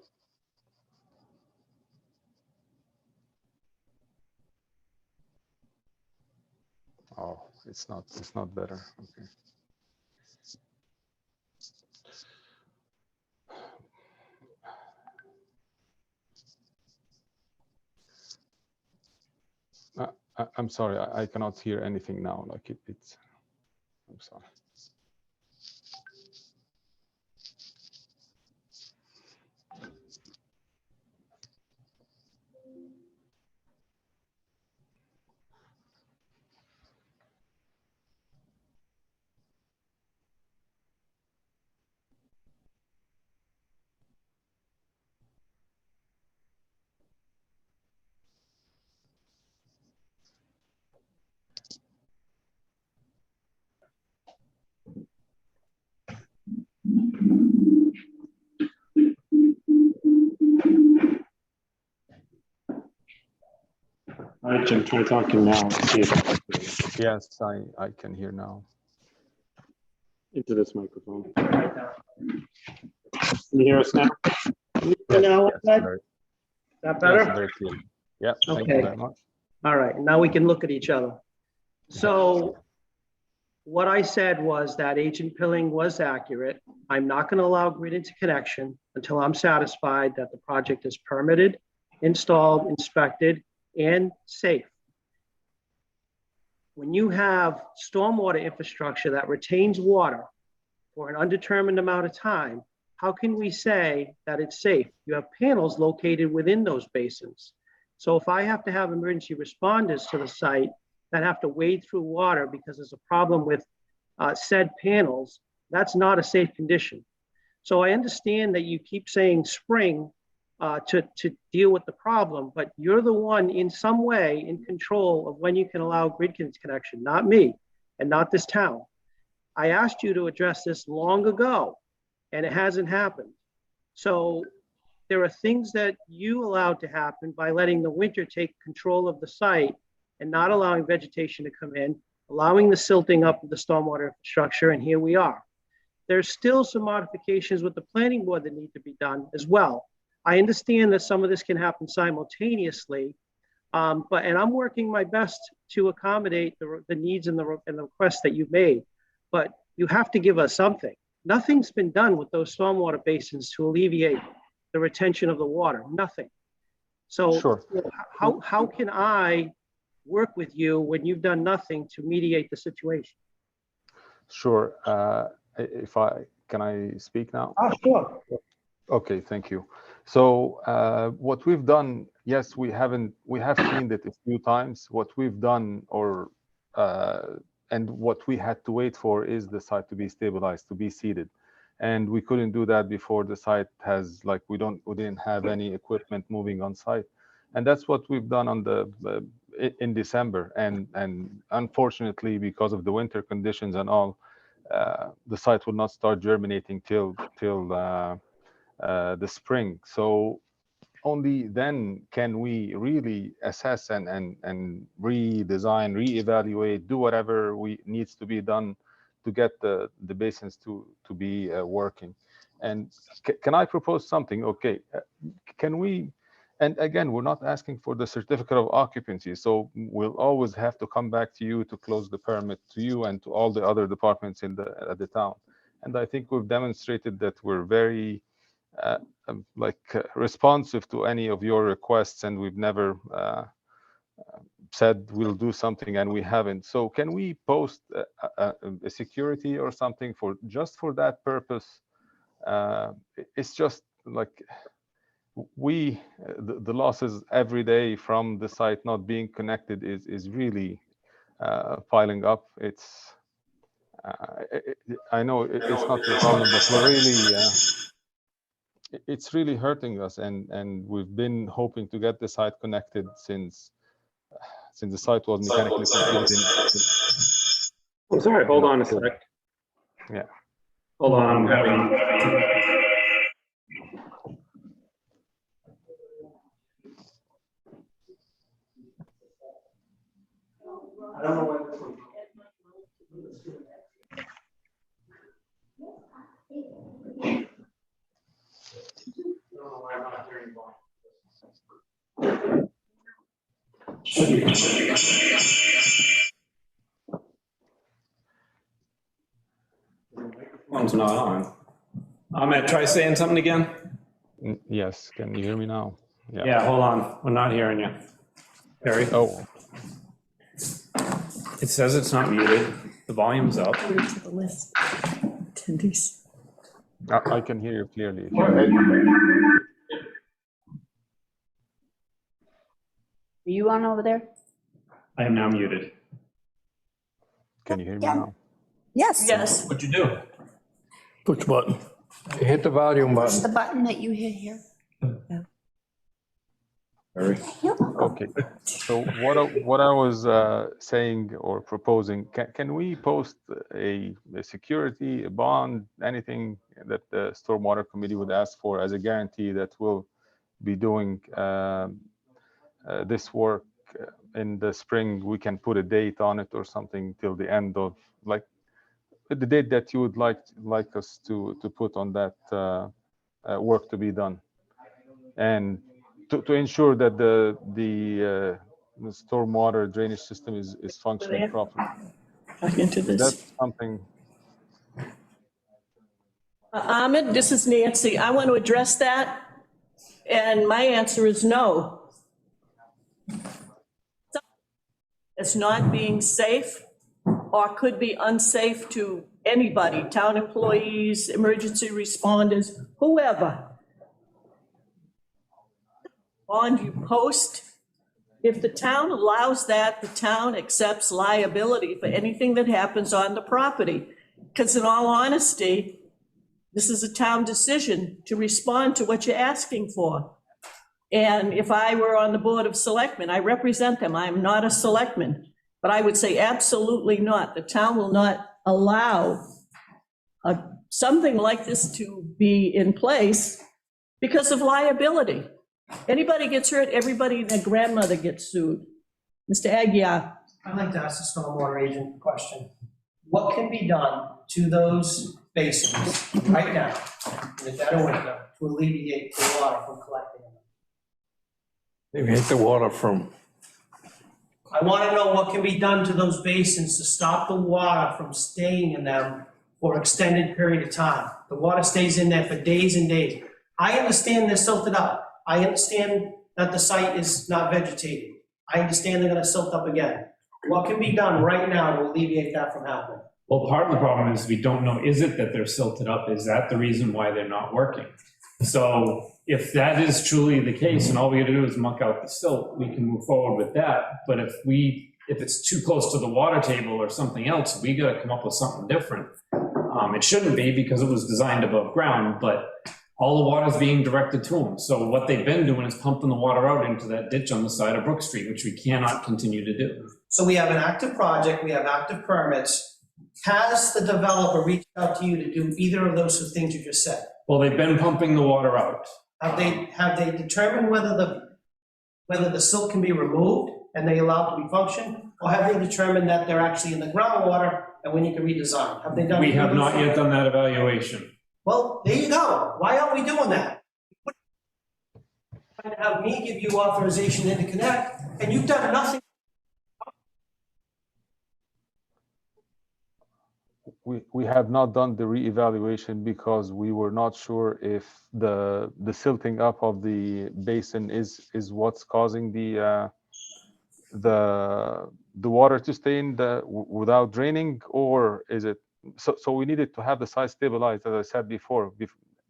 Oh, it's not better. Okay. I'm sorry, I cannot hear anything now. Like it's. I'm sorry. All right, Jim, try talking now. Yes, I can hear now. Into this microphone. Can you hear us now? Now, Yes, that better? Yes, very clear. Yeah, thank you Okay. very much. All right, now we can look at each other. So what I said was that Agent Pilling was accurate. I'm not going to allow grid interconnection until I'm satisfied that the project is permitted, installed, inspected, and safe. When you have stormwater infrastructure that retains water for an undetermined amount of time, how can we say that it's safe? You have panels located within those basins. So if I have to have emergency responders to the site that have to wade through water because there's a problem with said panels, that's not a safe condition. So I understand that you keep saying spring to deal with the problem, but you're the one in some way in control of when you can allow grid connection, not me and not this town. I asked you to address this long ago and it hasn't happened. So there are things that you allowed to happen by letting the winter take control of the site and not allowing vegetation to come in, allowing the silting up of the stormwater infrastructure, and here we are. There's still some modifications with the planning board that need to be done as well. I understand that some of this can happen simultaneously, and I'm working my best to accommodate the needs and the requests that you've made, but you have to give us something. Nothing's been done with those stormwater basins to alleviate the retention of the water, nothing. So Sure. How can I work with you when you've done nothing to mediate the situation? Sure. Can I speak now? Oh, sure. Okay, thank you. So what we've done, yes, we have cleaned it a few times. What we've done, and what we had to wait for, is the site to be stabilized, to be seeded. And we couldn't do that before the site has, like, we didn't have any equipment moving on site. And that's what we've done in December. And unfortunately, because of the winter conditions and all, the site will not start germinating till the spring. So only then can we really assess and redesign, reevaluate, do whatever needs to be done to get the basins to be working. And can I propose something? Okay, can we? And again, we're not asking for the certificate of occupancy, so we'll always have to come back to you to close the permit, to you and to all the other departments at the town. And I think we've demonstrated that we're very responsive to any of your requests, and we've never said we'll do something and we haven't. So can we post a security or something just for that purpose? It's just like the losses every day from the site not being connected is really piling up. It's I know it's not your problem, but we're really it's really hurting us, and we've been hoping to get the site connected since the site was mechanically completed. I'm sorry, hold on a sec. Yeah. Hold on, I'm having. I don't know what. One's not on. Ahmed, try saying something again. Yes, can you hear me now? Yeah, hold on. We're not hearing you. Harry? Oh. It says it's not muted. The volume's up. To the list. Attendees. I can hear you clearly. Are you on over there? I am now muted. Can you hear me now? Yes. Yes. What'd you do? Which button? You hit the volume It's button. the button that you hit here. Okay. So what I was saying or proposing, can we post a security, a bond, anything that the Stormwater Committee would ask for as a guarantee that we'll be doing this work in the spring? We can put a date on it or something till the end of, like, the date that you would like us to put on that work to be done, and to ensure that the stormwater drainage system is functioning properly. Back into this. That's something. Ahmed, this is Nancy. I want to address that, and my answer is no. It's not being safe or could be unsafe to anybody, town employees, emergency responders, whoever. Bond you post, if the town allows that, the town accepts liability for anything that happens on the property. Because in all honesty, this is a town decision to respond to what you're asking for. And if I were on the Board of Selectmen, I represent them, I'm not a selectman, but I would say absolutely not. The town will not allow something like this to be in place because of liability. Anybody gets hurt, everybody, their grandmother gets sued. Mr. Aguirre. I'd like to ask the stormwater agent a question. What can be done to those basins right now in the dead of winter to alleviate the water from collecting them? You hit the water from. I want to know what can be done to those basins to stop the water from staying in them for an extended period of time. The water stays in there for days and days. I understand they're silted up. I understand that the site is not vegetated. I understand they're going to silt up again. What can be done right now to alleviate that from happening? Well, part of the problem is we don't know, is it that they're silted up? Is that the reason why they're not working? So if that is truly the case and all we gotta do is muck out the silt, we can move forward with that. But if it's too close to the water table or something else, we gotta come up with something different. It shouldn't be because it was designed above ground, but all the water's being directed to them. So what they've been doing is pumping the water out into that ditch on the side of Brook Street, which we cannot continue to do. So we have an active project, we have active permits. Has the developer reached out to you to do either of those two things you just said? Well, they've been pumping the water out. Have they determined whether the silt can be removed and they allow it to be function? Or have they determined that they're actually in the groundwater and we need to redesign? Have they done? We have not yet done that evaluation. Well, there you go. Why aren't we doing that? Trying to have me give you authorization to connect, and you've done nothing. We have not done the reevaluation because we were not sure if the silting up of the basin is what's causing the water to stay in without draining, or is it so we needed to have the site stabilized, as I said before.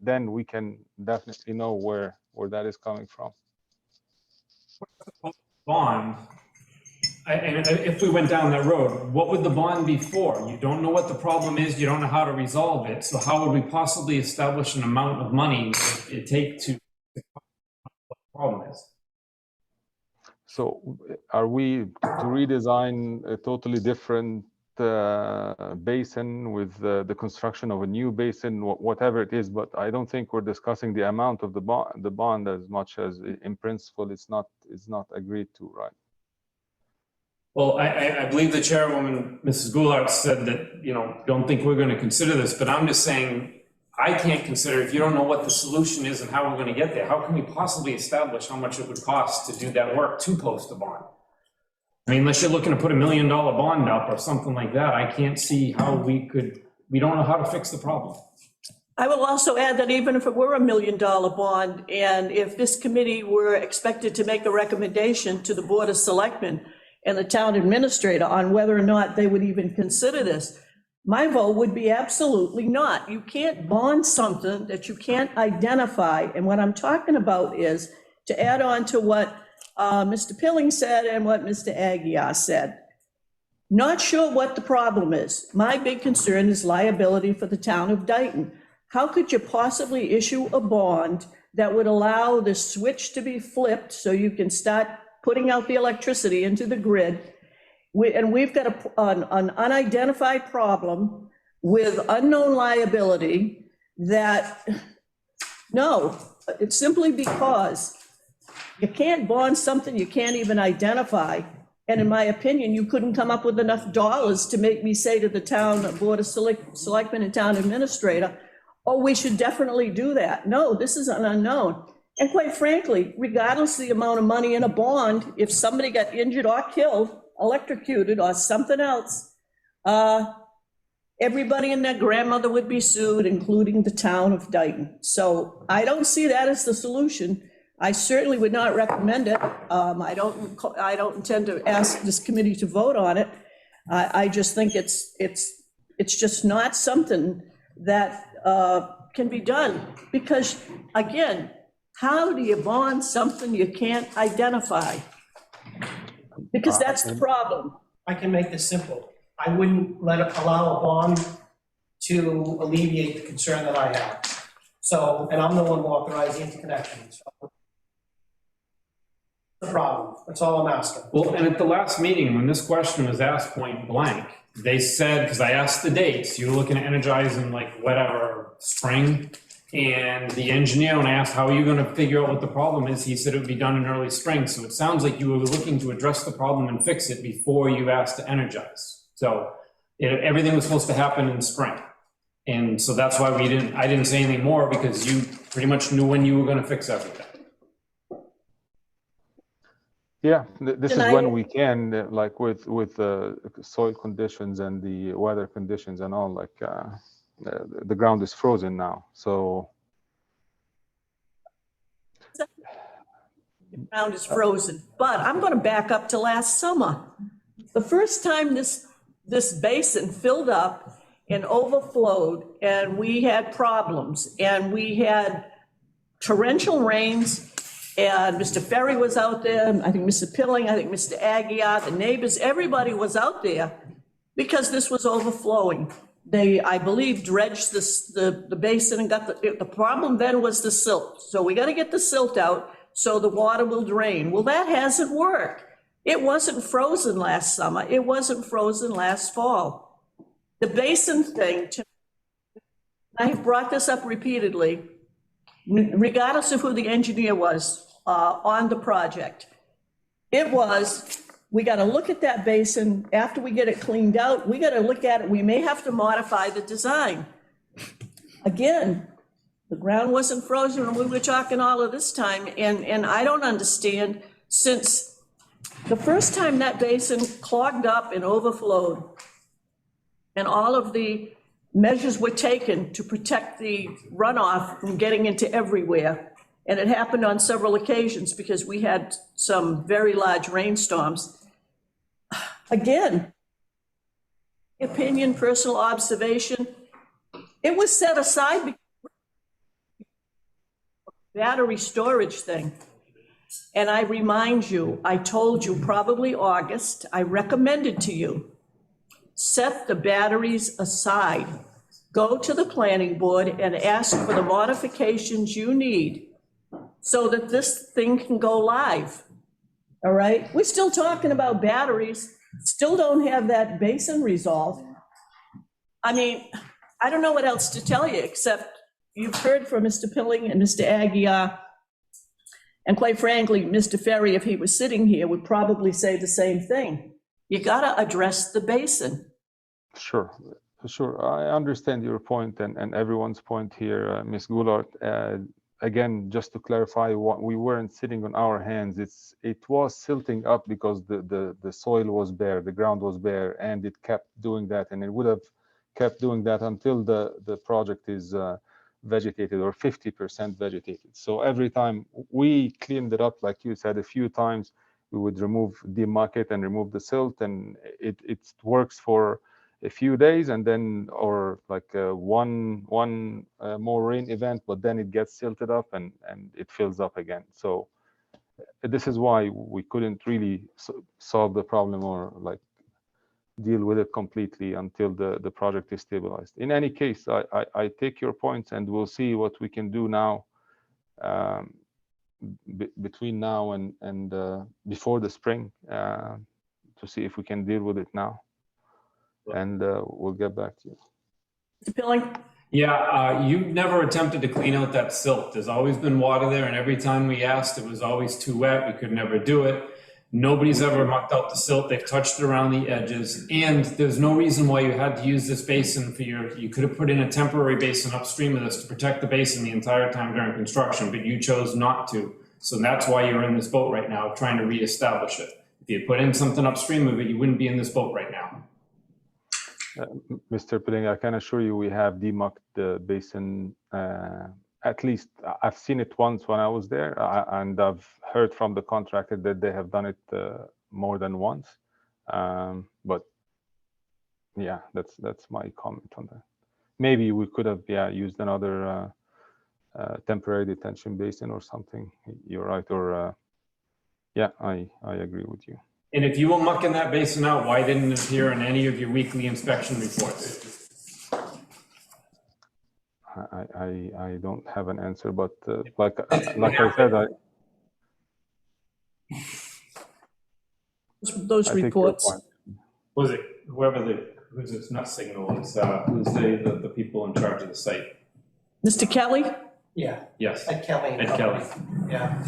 Then we can definitely know where that is coming from. Bond. And if we went down that road, what would the bond be for? You don't know what the problem is, you don't know how to resolve it, so how would we possibly establish an amount of money it take to what the problem is? So are we to redesign a totally different basin with the construction of a new basin, whatever it is? But I don't think we're discussing the amount of the bond as much as in principle it's not agreed to, right? Well, I believe the chairwoman, Mrs. Goulart, said that, don't think we're going to consider this, but I'm just saying, I can't consider, if you don't know what the solution is and how we're going to get there, how can we possibly establish how much it would cost to do that work to post a bond? I mean, unless you're looking to put $1 million bond up or something like that, I can't see how we don't know how to fix the problem. I will also add that even if it were $1 million bond, and if this committee were expected to make a recommendation to the Board of Selectmen and the town administrator on whether or not they would even consider this, my vote would be absolutely not. You can't bond something that you can't identify. And what I'm talking about is, to add on to what Mr. Pilling said and what Mr. Aguirre said, not sure what the problem is. My big concern is liability for the town of Dayton. How could you possibly issue a bond that would allow the switch to be flipped so you can start putting out the electricity into the grid? And we've got an unidentified problem with unknown liability that, no, it's simply because you can't bond something you can't even identify. And in my opinion, you couldn't come up with enough dollars to make me say to the town Board of Selectmen and town administrator, oh, we should definitely do that. No, this is an unknown. And quite frankly, regardless of the amount of money in a bond, if somebody got injured or killed, electrocuted or something else, everybody and their grandmother would be sued, including the town of Dayton. So I don't see that as the solution. I certainly would not recommend it. I don't intend to ask this committee to vote on it. I just think it's just not something that can be done, because again, how do you bond something you can't identify? Because that's the problem. I can make this simple. I wouldn't allow a bond to alleviate the concern that I have. So, and I'm the one who authorized the interconnection. So, the problem, that's all I'm asking. Well, and at the last meeting, when this question was asked point blank, they said, because I asked the dates, you were looking to energize in like whatever, spring. And the engineer, when I asked, how are you going to figure out what the problem is? He said it would be done in early spring. So it sounds like you were looking to address the problem and fix it before you asked to energize. So everything was supposed to happen in spring. And so that's why I didn't say anything more, because you pretty much knew when you were going to fix everything. Yeah, this is when we can, like with the soil conditions and the weather conditions and all, like the ground is frozen now, so. The ground is frozen, but I'm going to back up to last summer. The first time this basin filled up and overflowed, and we had problems, and we had torrential rains, and Mr. Ferry was out there, and I think Mr. Pilling, I think Mr. Aguirre, the neighbors, everybody was out there because this was overflowing. They, I believe, dredged the basin and got the problem then was the silt. So we got to get the silt out so the water will drain. Well, that hasn't worked. It wasn't frozen last summer. It wasn't frozen last fall. The basin thing, I have brought this up repeatedly, regardless of who the engineer was on the project. It was, we got to look at that basin after we get it cleaned out. We got to look at it. We may have to modify the design. Again, the ground wasn't frozen when we were talking all of this time. And I don't understand, since the first time that basin clogged up and overflowed, and all of the measures were taken to protect the runoff from getting into everywhere. And it happened on several occasions because we had some very large rainstorms. Again, opinion, personal observation, it was set aside because of the battery storage thing. And I remind you, I told you probably August, I recommended to you, set the batteries aside. Go to the planning board and ask for the modifications you need so that this thing can go live. All right? We're still talking about batteries, still don't have that basin resolved. I mean, I don't know what else to tell you, except you've heard from Mr. Pilling and Mr. Aguirre, and quite frankly, Mr. Ferry, if he was sitting here, would probably say the same thing. You gotta address the basin. Sure. I understand your point and everyone's point here, Ms. Goulart. Again, just to clarify, what we weren't sitting on our hands. It was silting up because the soil was bare, the ground was bare, and it kept doing that, and it would have kept doing that until the project is vegetated or 50% vegetated. So every time we cleaned it up, like you said, a few times, we would demuck it and remove the silt, and it works for a few days, and then, or like one more rain event, but then it gets silted up and it fills up again. So this is why we couldn't really solve the problem or like deal with it completely until the project is stabilized. In any case, I take your points, and we'll see what we can do now between now and before the spring to see if we can deal with it now. And we'll get back to you. Mr. Pilling? Yeah, you've never attempted to clean out that silt. There's always been water there, and every time we asked, it was always too wet. We could never do it. Nobody's ever mucked out the silt. They've touched it around the edges, and there's no reason why you had to use this basin for you could have put in a temporary basin upstream of this to protect the basin the entire time during construction, but you chose not to. So that's why you're in this boat right now, trying to reestablish it. If you had put in something upstream of it, you wouldn't be in this boat right now. Mr. Pilling, I can assure you we have demucked the basin. At least I've seen it once when I was there, and I've heard from the contractor that they have done it more than once. But yeah, that's my comment on that. Maybe we could have used another temporary detention basin or something. You're right, or I agree with you. And if you were mucking that basin out, why didn't it appear in any of your weekly inspection reports? I don't have an answer, but like I said, Those reports. Was it who's it's not Signal, it's who's the people in charge of the site? Mr. Kelly? Yeah. Yes. Ed Kelly. Ed Kelly. Yeah.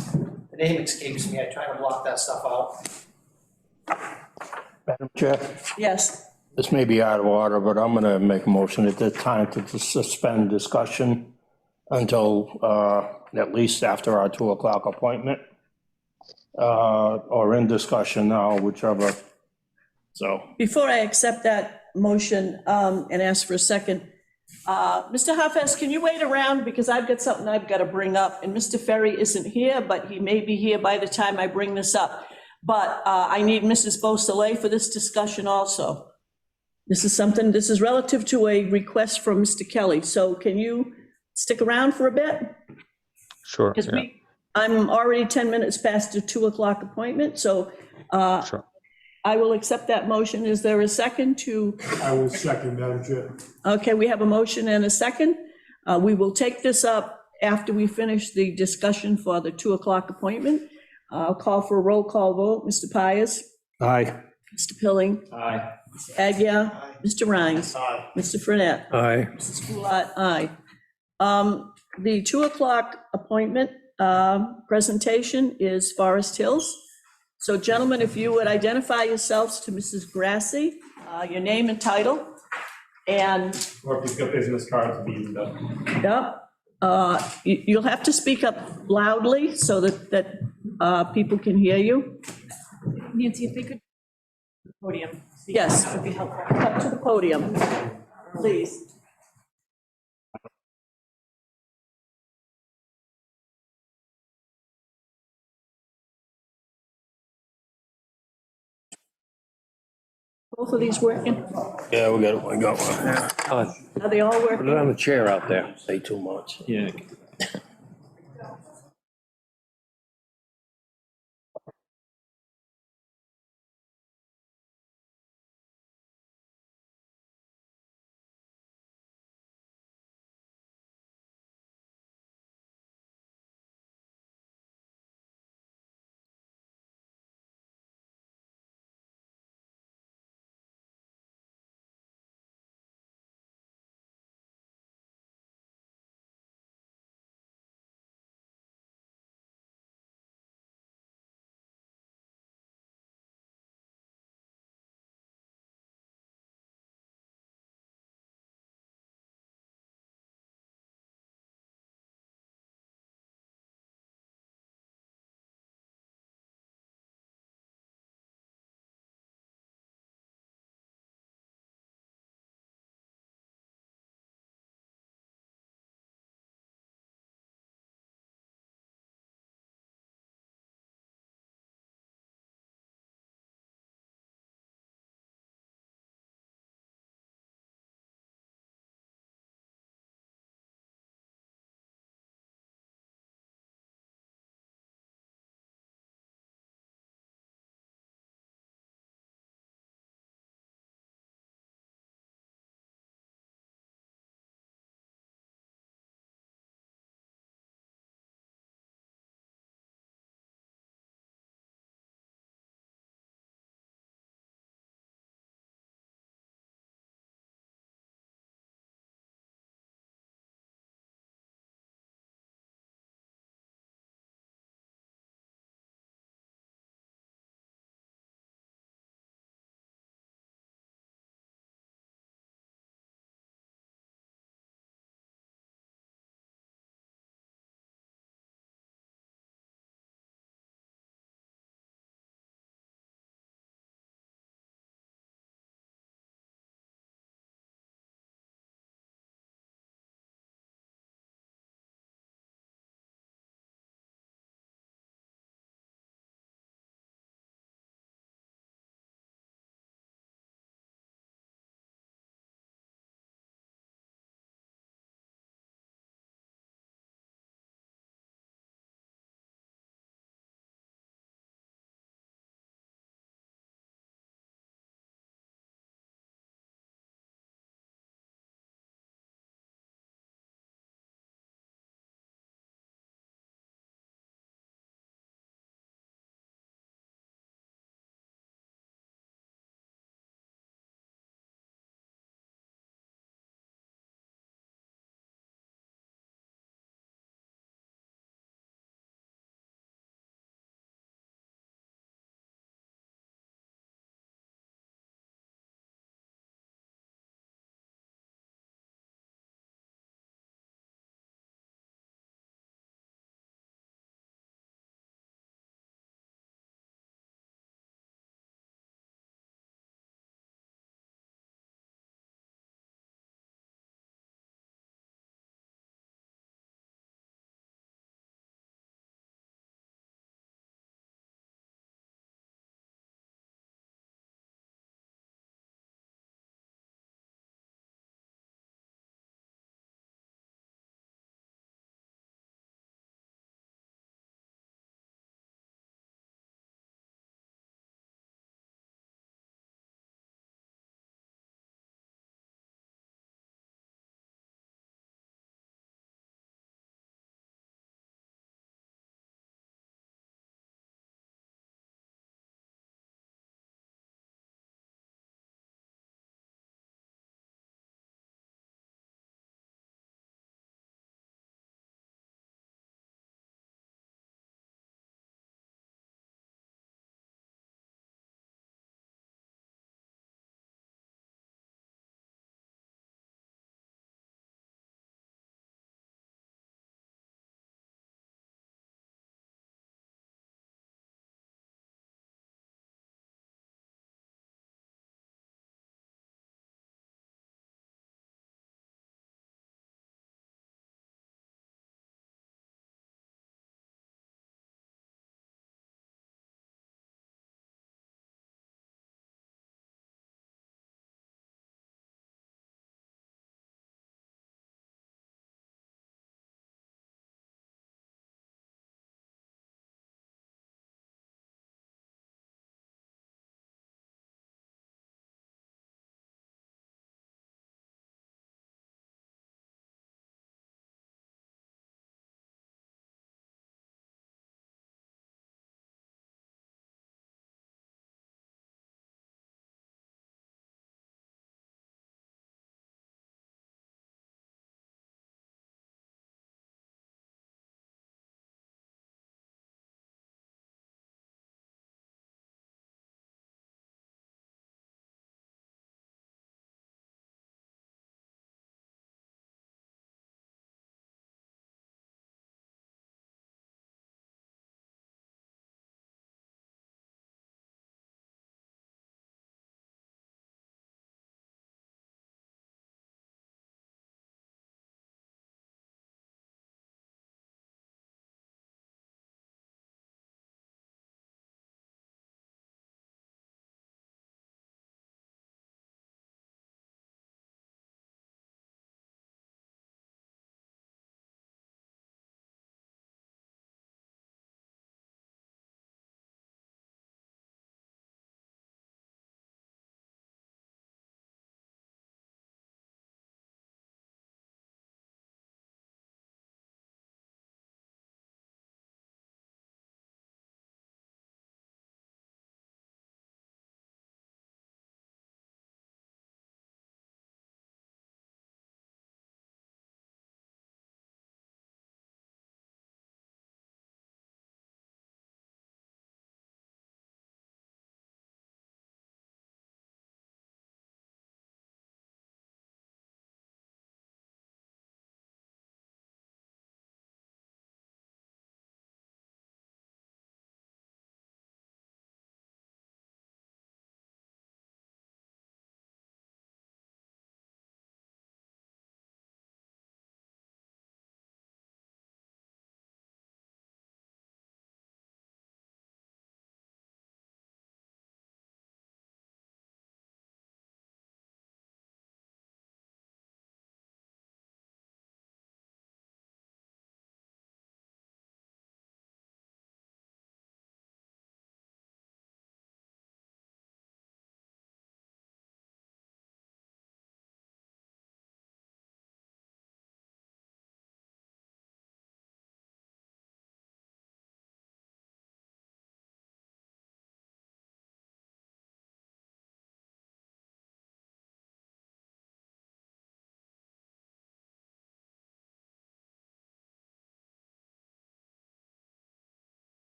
The name escapes me. I try to block that stuff out. Madam Chair, Yes. this may be out of order, but I'm going to make a motion at this time to suspend discussion until at least after our 2 o'clock appointment, or in discussion now, whichever. So. Before I accept that motion and ask for a second, Mr. Hafez, can you wait around, because I've got something I've got to bring up, and Mr. Ferry isn't here, but he may be here by the time I bring this up. But I need Mrs. Beausoleil for this discussion also. This is relative to a request from Mr. Kelly. So can you stick around for a bit? Sure, Because yeah, I'm already 10 minutes past the 2 o'clock appointment, so sure. I will accept that motion. Is there a second to, I will second, Madam Chair. okay, we have a motion and a second. We will take this up after we finish the discussion for the 2 o'clock appointment. I'll call for a roll call vote. Mr. Pius, Aye. Mr. Pilling, Aye. Agia, Mr. Rhines, Aye. Mr. Frenette. Aye. Mrs. Goulart, aye. The 2 o'clock appointment presentation is Forest Hills. So gentlemen, if you would identify yourselves to Mrs. Grassi, your name and title, and, Or if you've got business cards, these up. yep, you'll have to speak up loudly so that people can hear you. Nancy, if they could, podium. Yes. That would be helpful. Up to the podium, please. Both of these working? Yeah, we got one. Yeah. Are they all Put working? it on the chair out there. Say too much. Yeah.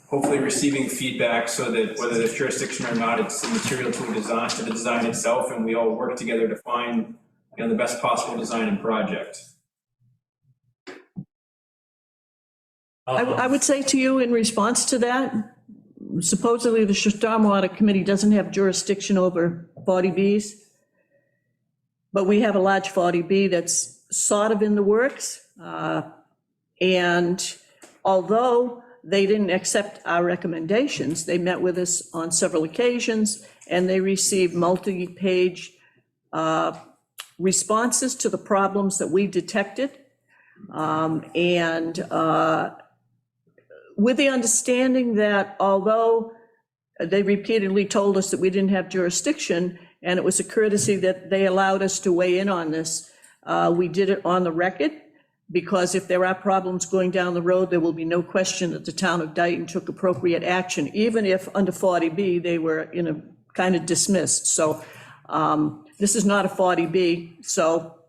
hopefully receiving feedback so that whether there's jurisdiction or not, it's immaterial to the design itself, and we all work together to find, you know, the best possible design and project. I would say to you in response to that, supposedly the Stormwater Committee doesn't have jurisdiction over 40Bs, but we have a large 40B that's sort of in the works. And although they didn't accept our recommendations, they met with us on several occasions, and they received multi-page responses to the problems that we detected. With the understanding that although they repeatedly told us that we didn't have jurisdiction, and it was a courtesy that they allowed us to weigh in on this, we did it on the record, because if there are problems going down the road, there will be no question that the town of Dayton took appropriate action, even if under 40B they were in a kind of dismissed. So this is not a 40B. So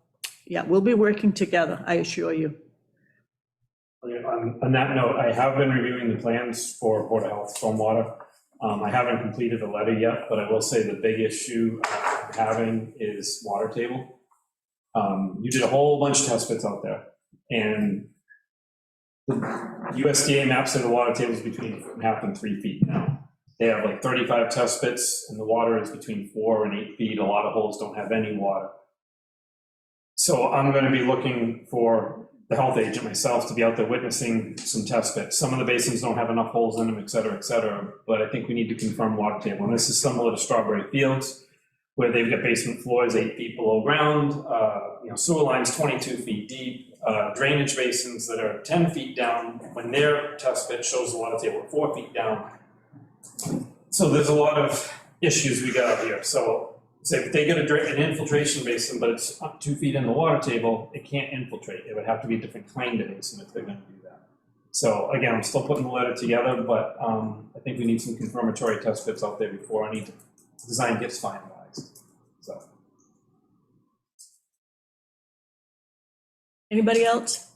yeah, we'll be working together, I assure you. On that note, I have been reviewing the plans for Board of Health Stormwater. I haven't completed the letter yet, but I will say the big issue I'm having is water table. You did a whole bunch of test pits out there, and the USDA maps of the water tables between 1.5 and 3 feet now. They have like 35 test pits, and the water is between 4 and 8 feet. A lot of holes don't have any water. So I'm going to be looking for the health agent myself to be out there witnessing some test pits. Some of the basins don't have enough holes in them, et cetera, but I think we need to confirm water table. And this is similar to Strawberry Fields, where they've got basement floors 8 feet below ground, sewer lines 22 feet deep, drainage basins that are 10 feet down when their test pit shows the water table 4 feet down. So there's a lot of issues we got out here. So if they get an infiltration basin, but it's up 2 feet in the water table, it can't infiltrate. It would have to be a different kind of basin if they're going to do that. So again, I'm still putting the letter together, but I think we need some confirmatory test pits out there before any design gets finalized. So. Anybody else?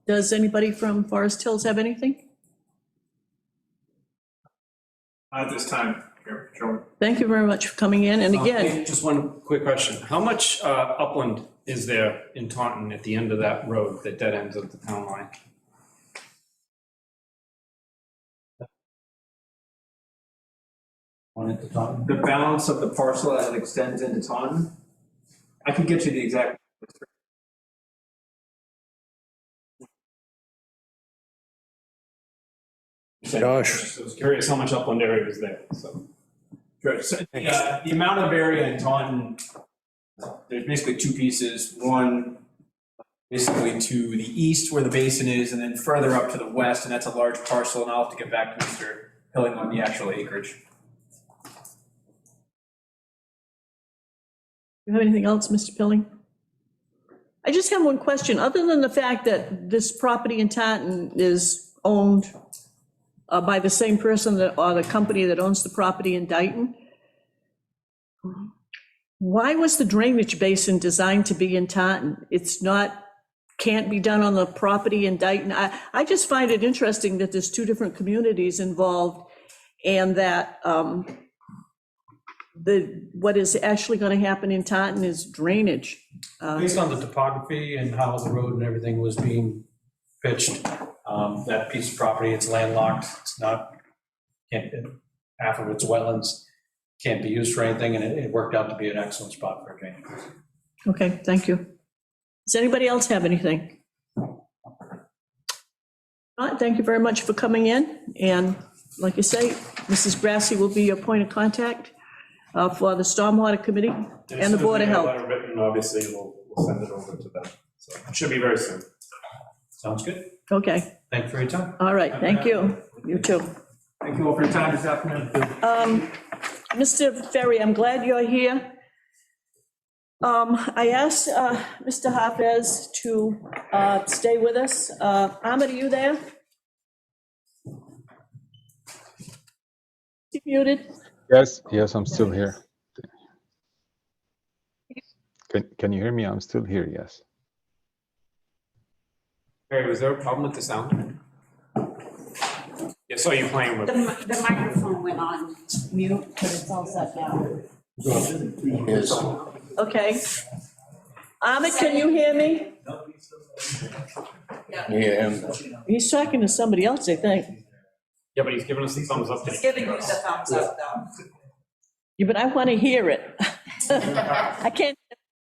Does anybody from Forest Hills have anything? At this time. Sure. Thank you very much for coming in, and again. Just one quick question. How much upland is there in Taunton at the end of that road that dead ends at the town line? The balance of the parcel as it extends into Taunton? I can get you the exact. Josh. I was curious how much upland area is there, so. Sure. So, the amount of area in Taunton, there's basically two pieces. One, basically to the east where the basin is, and then further up to the west, and that's a large parcel, and I'll have to get back to Mr. Pilling on the actual acreage. You have anything else, Mr. Pilling? I just have one question. Other than the fact that this property in Taunton is owned by the same person or the company that owns the property in Dayton, why was the drainage basin designed to be in Taunton? It's not, can't be done on the property in Dayton. I just find it interesting that there's two different communities involved, and that what is actually going to happen in Taunton is drainage. Based on the topography and how the road and everything was being pitched, that piece of property, it's landlocked, it's not, half of it's wetlands, can't be used for anything, and it worked out to be an excellent spot for a drainage. Okay, thank you. Does anybody else have anything? All right, thank you very much for coming in, and like you say, Mrs. Grassi will be your point of contact for the Stormwater Committee and the Board of Health. Letter written, obviously, we'll send it over to them. So it should be very soon. Sounds good. Okay. Thank you for your time. All right, thank you. You too. Thank you all for your time this afternoon. Mr. Ferry, I'm glad you're here. I asked Mr. Hafez to stay with us. Ahmed, are you there? You muted? Yes, I'm still here. Can you hear me? I'm still here, yes. Barry, was there a problem with the sound? I saw you playing with. The microphone went on mute, but it's all set now. Is, Okay. Ahmed, can you hear me? yeah, He's talking to somebody else, I think. Yeah, but he's giving us the thumbs up. He's giving you the thumbs up, though. Yeah, but I want to hear it. I can't,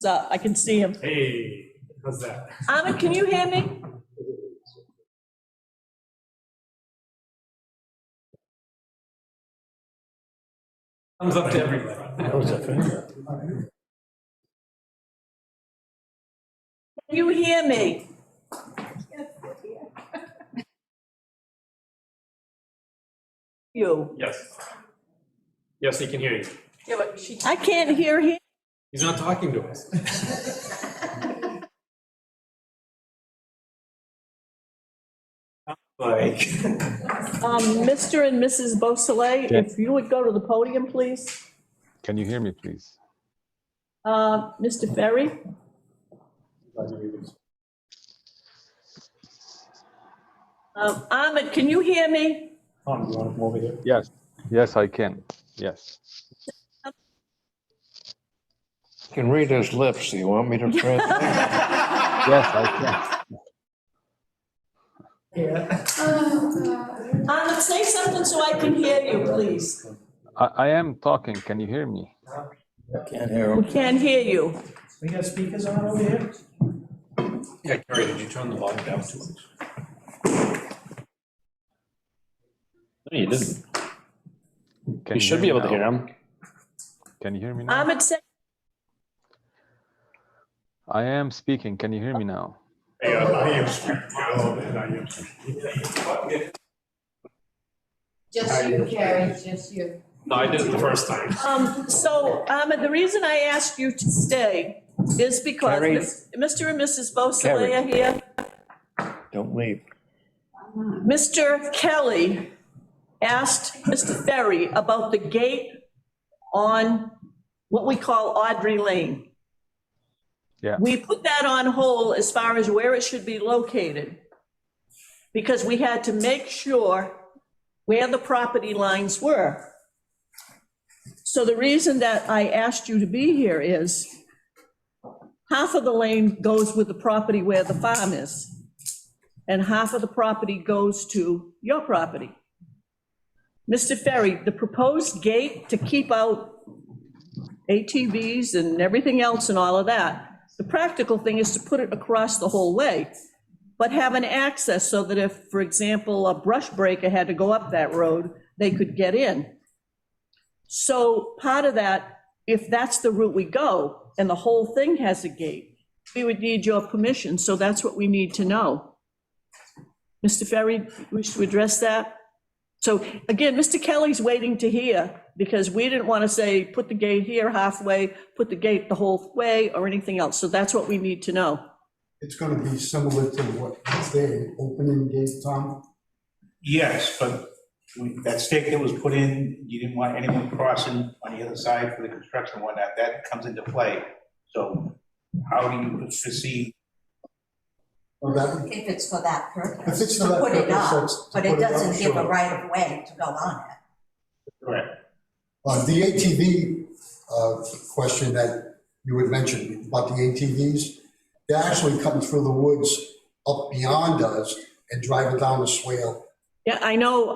I can see him. Hey, how's that? Ahmed, can you hear me? Thumbs up to everybody. that was a finger. Can you hear me? You. Yes. Yes, he can hear you. Yeah, but I can't hear him. He's not talking to us. Like. Mr. and Mrs. Beausoleil, if you would go to the podium, please. Can you hear me, please? Mr. Ferry? Ahmed, can you hear me? Tom, do you want to come over here? Yes. Yes, I can. Yes. Can read his lips. Do you want me to translate? Yes, I can. Ahmed, say something so I can hear you, please. I am talking. Can you hear me? Can't hear We him. can't hear you. We got speakers on over here? Yeah, Carrie, did you turn the volume down too much? No, you didn't. Can You should be able to hear now? him. Can you hear me now? Ahmed, say, I am speaking. Can you hear me now? Just you, Carrie, just you. No, I did it the first time. so Ahmed, the reason I asked you to stay is because Carrie. Mr. and Mrs. Beausoleil are here. Don't leave. Mr. Kelly asked Mr. Ferry about the gate on what we call Audrey Lane. Yeah. We put that on hold as far as where it should be located, because we had to make sure where the property lines were. So the reason that I asked you to be here is half of the lane goes with the property where the farm is, and half of the property goes to your property. Mr. Ferry, the proposed gate to keep out ATVs and everything else and all of that, the practical thing is to put it across the whole way, but have an access so that if, for example, a brush breaker had to go up that road, they could get in. So part of that, if that's the route we go and the whole thing has a gate, we would need your permission, so that's what we need to know. Mr. Ferry, wish to address that? So again, Mr. Kelly's waiting to hear, because we didn't want to say, put the gate here halfway, put the gate the whole way, or anything else. So that's what we need to know. It's gonna be similar to what's there, opening gate, Tom? Yes, but that stake that was put in, you didn't want anyone crossing on the other side for the construction and whatnot, that comes into play. So how do you foresee? Or that, If it's for that if purpose, it's to for that put it purpose, up, that's- to but it put it up, doesn't give a sure. right of way to go on it. Correct. The ATV question that you had mentioned about the ATVs, they're actually cutting through the woods up beyond us and driving down the swale. Yeah, I know.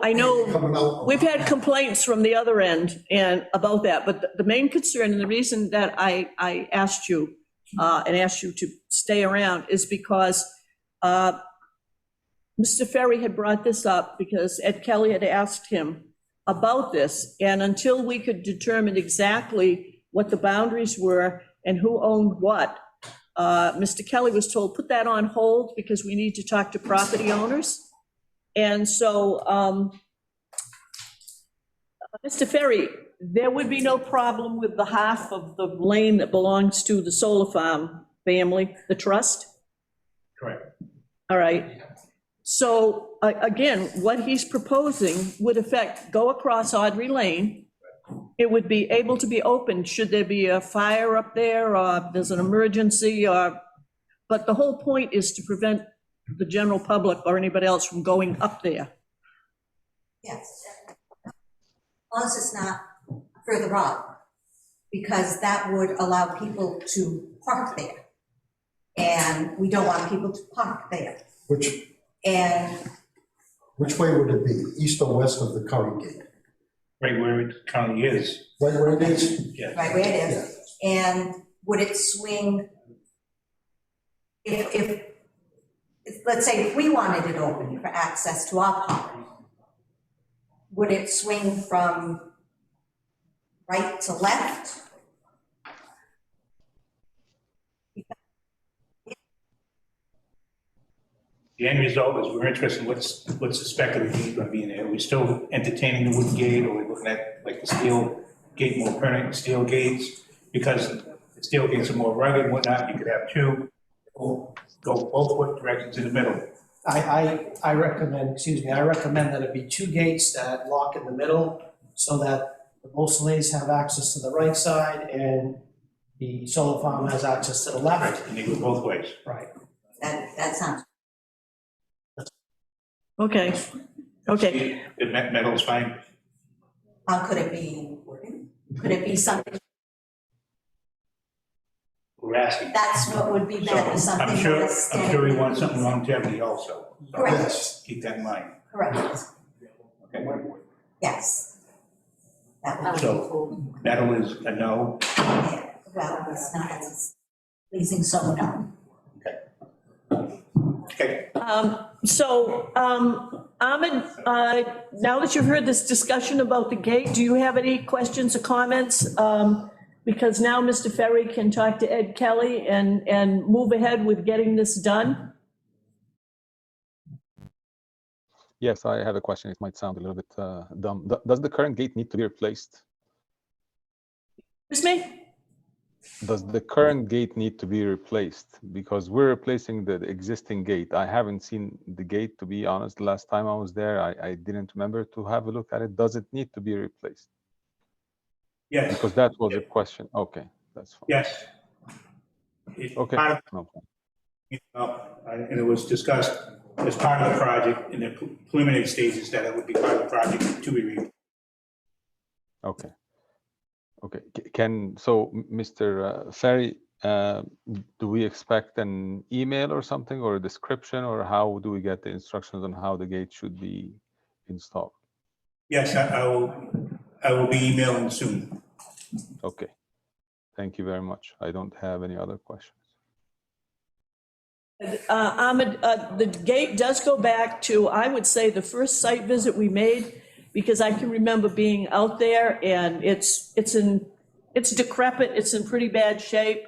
Coming out. We've had complaints from the other end and about that, but the main concern and the reason that I asked you and asked you to stay around is because Mr. Ferry had brought this up because Ed Kelly had asked him about this, and until we could determine exactly what the boundaries were and who owned what, Mr. Kelly was told, put that on hold because we need to talk to property owners. And so, Mr. Ferry, there would be no problem with the half of the lane that belongs to the solar farm family, the trust? Correct. All right. So again, what he's proposing would affect, go across Audrey Lane. It would be able to be opened should there be a fire up there or there's an emergency but the whole point is to prevent the general public or anybody else from going up there. Yes. As long as it's not further up, because that would allow people to park there. And we don't want people to park there. Which And way would it be, east or west of the current gate? Right where it currently is. Right where it is? Yeah. right where it is. And would it swing, if, let's say, if we wanted it open for access to our park, would it swing from right to left? The end result is we're interested in what's the spec of the gate gonna be in there. Are we still entertaining the wooden gate, or are we looking at like the steel gate, more permanent steel gates? Because the steel gates are more rugged and whatnot, you could have two, or go both directions in the middle. I recommend, I recommend that it be two gates that lock in the middle so that the Beausoleils have access to the right side and the solar farm has access to the left. And they go both ways. Right. That sounds, Okay, okay. The metal's fine. how could it be wooden? Could it be something, We're asking. that's what would be better, So, something I'm more sure we steady. want something longevity also. So Correct. keep that in mind. Correct, Okay. yes. That would be So cool. metal is a no. Yeah, well, it's not as pleasing, so no. Okay. So, Ahmed, now that you've heard this discussion about the gate, do you have any questions or comments? Because now Mr. Ferry can talk to Ed Kelly and move ahead with getting this done. Yes, I have a question. It might sound a little bit dumb. Does the current gate need to be replaced? Excuse me? Does the current gate need to be replaced? Because we're replacing the existing gate. I haven't seen the gate, to be honest. The last time I was there, I didn't remember to have a look at it. Does it need to be replaced? Yes. Because that was a question. Okay, that's fine. Yes. It's Okay. part of- No problem. And it was discussed as part of the project in the preliminary stages that it would be part of the project to be reviewed. Okay. Okay. So, Mr. Ferry, do we expect an email or something, or a description, or how do we get the instructions on how the gate should be installed? Yes, I will be emailing soon. Okay. Thank you very much. I don't have any other questions. Ahmed, the gate does go back to, I would say, the first site visit we made, because I can remember being out there and it's decrepit, it's in pretty bad shape.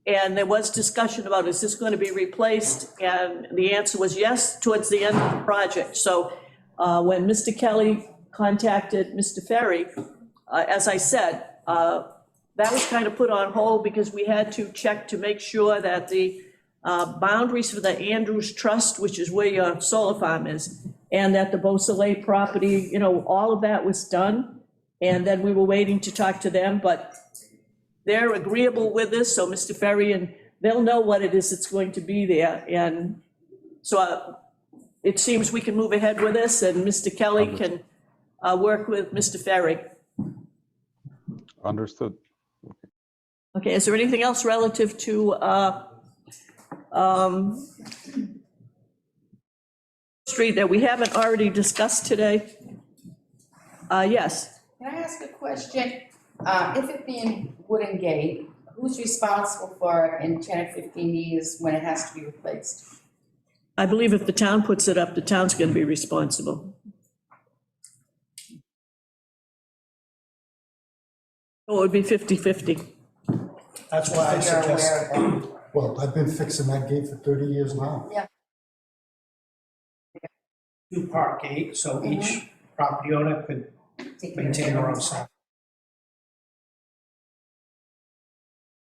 And there was discussion about, is this going to be replaced? And the answer was yes, towards the end of the project. So when Mr. Kelly contacted Mr. Ferry, as I said, that was kind of put on hold because we had to check to make sure that the boundaries for the Andrews Trust, which is where your solar farm is, and that the Beausoleil property, you know, all of that was done. And then we were waiting to talk to them, but they're agreeable with this, so Mr. Ferry, and they'll know what it is that's going to be there. And so it seems we can move ahead with this, and Mr. Kelly can work with Mr. Ferry. Understood. Okay, is there anything else relative to Street that we haven't already discussed today? Yes. Can I ask a question? If it being wooden gate, who's responsible for it in 10 or 15 years when it has to be replaced? I believe if the town puts it up, the town's going to be responsible. So it would be 50/50. That's why I So you're aware suggest, of that? Well, I've been fixing that gate for 30 years now. Yeah. two-part gate, so each property owner could maintain their own side.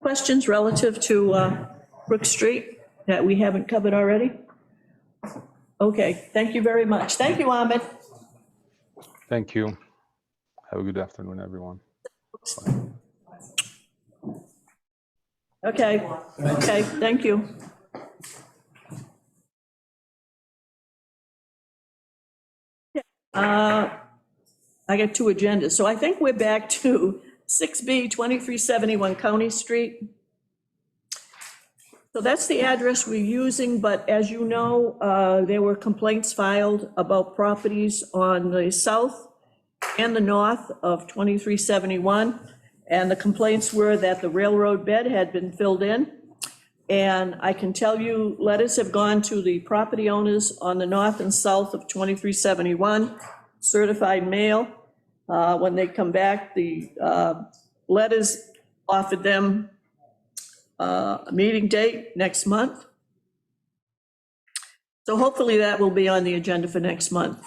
Questions relative to Brook Street that we haven't covered already? Okay, thank you very much. Thank you, Ahmed. Thank you. Have a good afternoon, everyone. Okay, okay, thank you. I got two agendas, so I think we're back to 6B, 2371 County Street. So that's the address we're using, but as you know, there were complaints filed about properties on the south and the north of 2371, and the complaints were that the railroad bed had been filled in. And I can tell you, letters have gone to the property owners on the north and south of 2371, certified mail. When they come back, the letters offered them a meeting date next month. So hopefully that will be on the agenda for next month.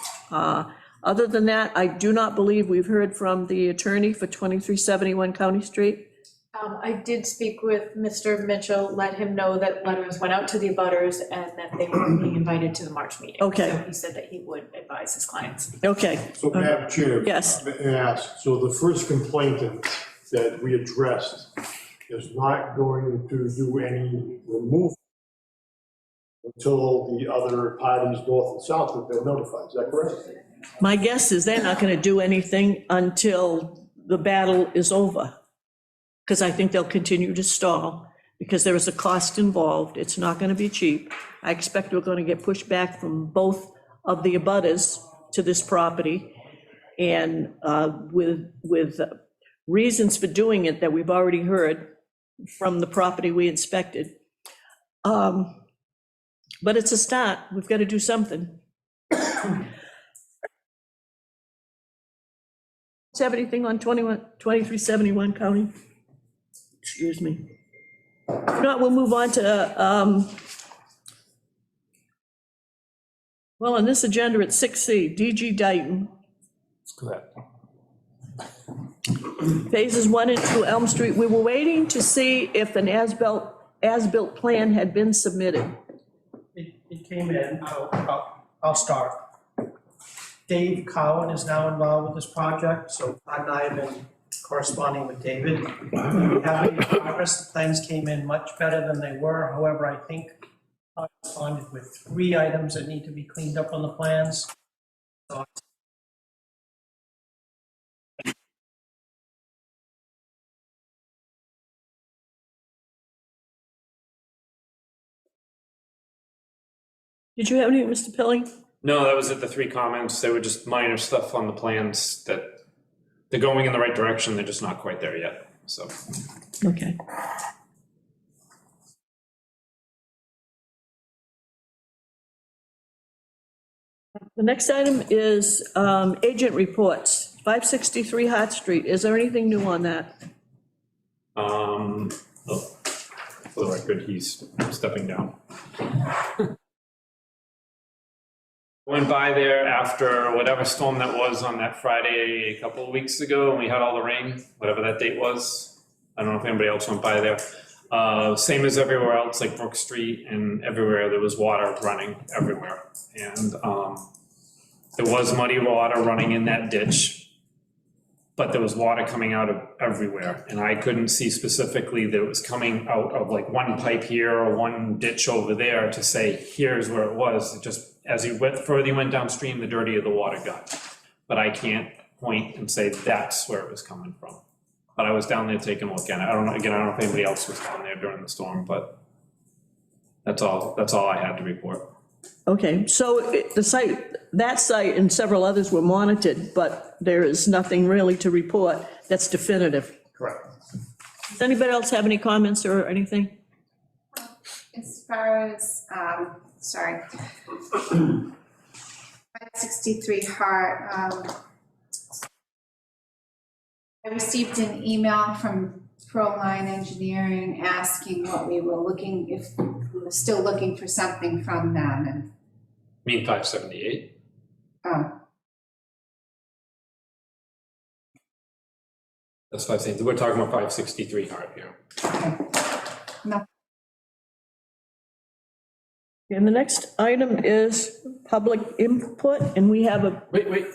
Other than that, I do not believe we've heard from the attorney for 2371 County Street. I did speak with Mr. Mitchell, let him know that letters went out to the abutters and that they were being invited to the March meeting. Okay. So he said that he would advise his clients. Okay. So Madam Chair. Yes. May I ask, so the first complainant that we addressed is not going to do any removal until the other parties, north and south, have been notified, is that correct? My guess is they're not going to do anything until the battle is over, because I think they'll continue to stall, because there is a cost involved. It's not going to be cheap. I expect we're going to get pushback from both of the abutters to this property, and with reasons for doing it that we've already heard from the property we inspected. But it's a start. We've got to do something. Have anything on 2371 County? Excuse me. If not, we'll move on to, well, on this agenda, it's 6C, DG Dayton. That's correct. Phases 1 and 2 Elm Street. We were waiting to see if an as-built plan had been submitted. It came in, I'll start. Dave Cowan is now involved with this project, so Todd and I have been corresponding with David. We have made progress, the plans came in much better than they were, however, I think I responded with 3 items that need to be cleaned up on the plans. So Did you have any, Mr. Pilling? No, that was it, the 3 comments. They were just minor stuff on the plans that they're going in the right direction, they're just not quite there yet, so. Okay. The next item is agent reports, 563 Hart Street. Is there anything new on that? Oh, for the record, he's stepping down. Went by there after whatever storm that was on that Friday a couple of weeks ago, and we had all the rain, whatever that date was. I don't know if anybody else went by there. Same as everywhere else, like Brook Street and everywhere, there was water running everywhere. And there was muddy water running in that ditch, but there was water coming out of everywhere. And I couldn't see specifically that it was coming out of like one pipe here or one ditch over there to say, here's where it was. It just, as you went further you went downstream, the dirtier the water got. But I can't point and say that's where it was coming from. But I was down there taking a look at it. I don't know, again, I don't know if anybody else was down there during the storm, but that's all I had to report. Okay, so the site, that site and several others were monitored, but there is nothing really to report that's definitive. Correct. Does anybody else have any comments or anything? As far as, 563 Hart, I received an email from Proline Engineering asking what we were looking, if we were still looking for something from them, and. You mean 578? That's 570. We're talking about 563 Hart here. No. And the next item is public input, and we have a. Wait.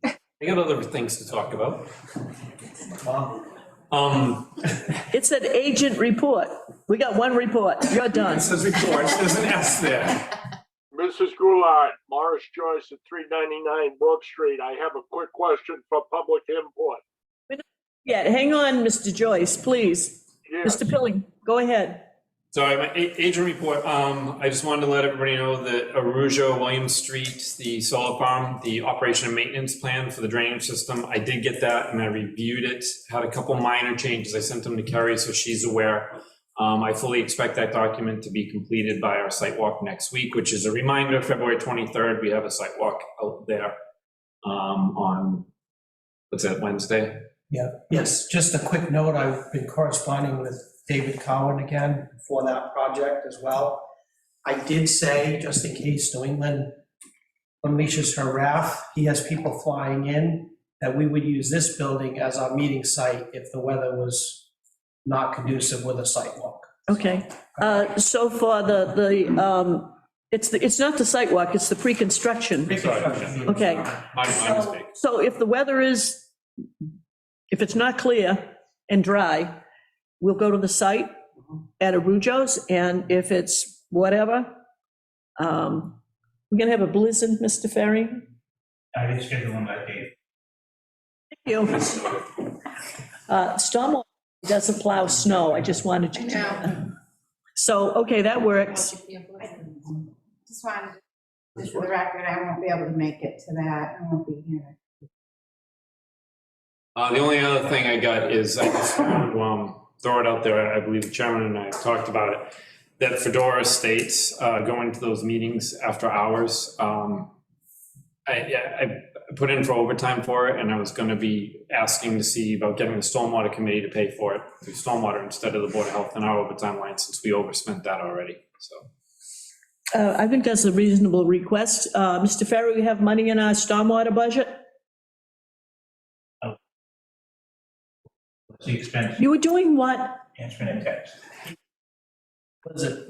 I got other things to talk about. It said agent report. We got one report. You're done. It says reports, there's an S there. Mrs. Goulart, Morris Joyce at 399 Brook Street. I have a quick question for public input. Yeah, hang on, Mr. Joyce, please. Yes. Mr. Pilling, go ahead. Sorry, my agent report, I just wanted to let everybody know that Arujo, William Street, the solar farm, the operation and maintenance plan for the drainage system, I did get that and I reviewed it, had a couple minor changes. I sent them to Carrie so she's aware. I fully expect that document to be completed by our site walk next week, which is a reminder, February 23rd, we have a site walk out there on, what's that, Wednesday? Yeah, yes, just a quick note, I've been corresponding with David Cowan again for that project as well. I did say, just in case New England unleashes her wrath, he has people flying in, that we would use this building as our meeting site if the weather was not conducive with a site walk. Okay, so for it's not the site walk, it's the pre-construction. Okay. My mistake. So if the weather is, if it's not clear and dry, we'll go to the site at Arujo's, and if it's whatever, we're gonna have a blizzard, Mr. Ferry? I didn't schedule one that day. Thank you. Stormwater doesn't plow snow, I just wanted you to know. So, okay, that works. Just wanted, just for the record, I won't be able to make it to that. I won't be here. The only other thing I got is I just want to throw it out there. I believe the chairman and I talked about it, that Fedora Estates going to those meetings after hours. I put in for overtime for it, and I was going to be asking to see about getting the Stormwater Committee to pay for it through Stormwater instead of the Board of Health and our overtime line, since we overspent that already, so. I think that's a reasonable request. Mr. Ferry, we have money in our stormwater budget? What's the expense? You were doing what? Answering a text. What is it?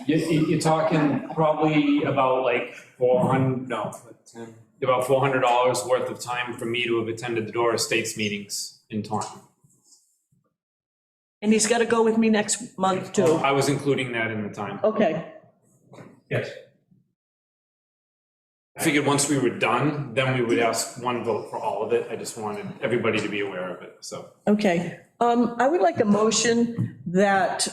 You're talking probably about like about $400 worth of time for me to have attended the Dora Estates meetings in Taunton. And he's got to go with me next month, too. I was including that in the time. Okay. Yes. I figured once we were done, then we would ask one vote for all of it. I just wanted everybody to be aware of it, so. Okay. I would like a motion that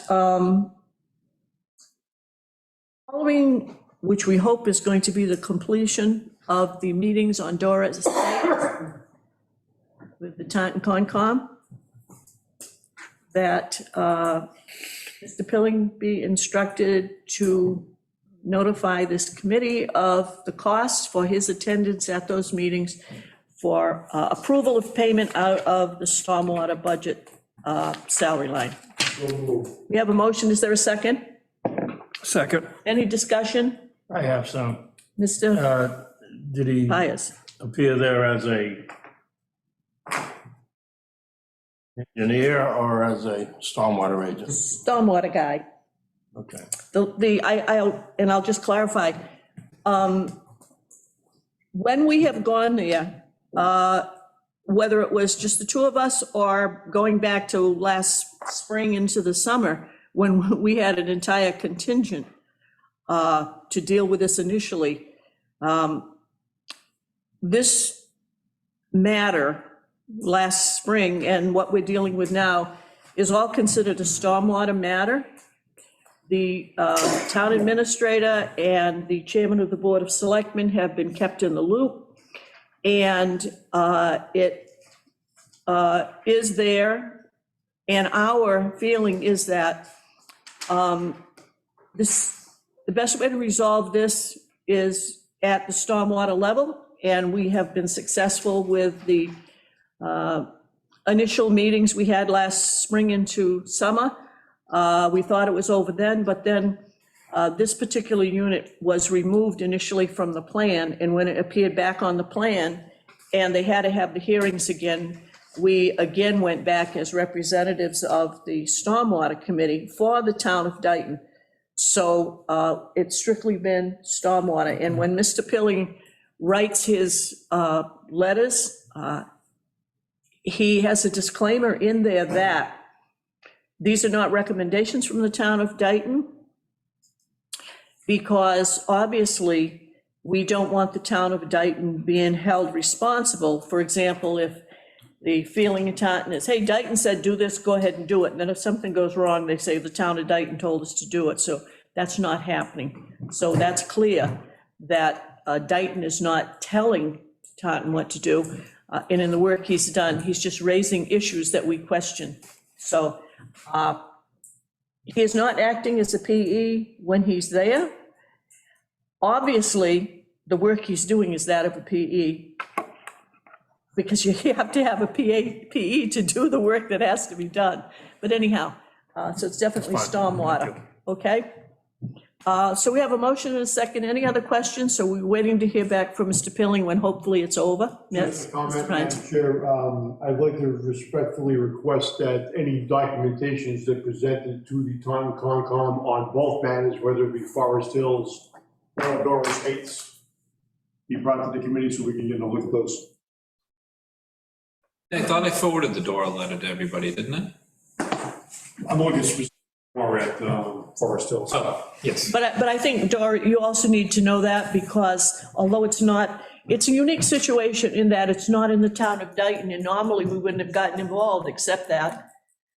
following, which we hope is going to be the completion of the meetings on Dora Estate with the Concom, that Mr. Pilling be instructed to notify this committee of the costs for his attendance at those meetings for approval of payment out of the stormwater budget salary line. We have a motion. Is there a second? Second. Any discussion? I have some. Mr. Did he Pius? appear there as a engineer or as a stormwater agent? Stormwater guy. Okay. And I'll just clarify. When we have gone there, whether it was just the two of us or going back to last spring into the summer, when we had an entire contingent to deal with this initially, this matter last spring and what we're dealing with now is all considered a stormwater matter. The town administrator and the chairman of the Board of Selectmen have been kept in the loop. And it is there. And our feeling is that the best way to resolve this is at the stormwater level. And we have been successful with the initial meetings we had last spring into summer. We thought it was over then, but then this particular unit was removed initially from the plan, and when it appeared back on the plan, and they had to have the hearings again, we again went back as representatives of the Stormwater Committee for the town of Dayton. So it's strictly been stormwater, and when Mr. Pilling writes his letters, he has a disclaimer in there that these are not recommendations from the town of Dayton. because obviously we don't want the town of Dayton being held responsible. For example, if the feeling in Taunton is, hey, Dayton said do this, go ahead and do it. And then if something goes wrong, they say the town of Dayton told us to do it. So that's not happening. So that's clear that Dayton is not telling Taunton what to do. And in the work he's done, he's just raising issues that we question. So he is not acting as a PE when he's there. Obviously, the work he's doing is that of a PE, because you have to have a PE to do the work that has to be done. But anyhow, so it's definitely stormwater, okay? So we have a motion and a second. Any other questions? So we're waiting to hear back from Mr. Pilling when hopefully it's over. Yes, Just a comment, Mr. Ryan. Madam Chair. I'd like to respectfully request that any documentations that presented to the Taunton Concom on both matters, whether it be Forest Hills or Doris Estates, be brought to the committee so we can get a look at those. I thought I forwarded the Dora letter to everybody, didn't I? I'm looking specifically more at Forest Hills. Oh, yes. But I think, Dora, you also need to know that, because although it's not, it's a unique situation in that it's not in the town of Dayton, and normally we wouldn't have gotten involved, except that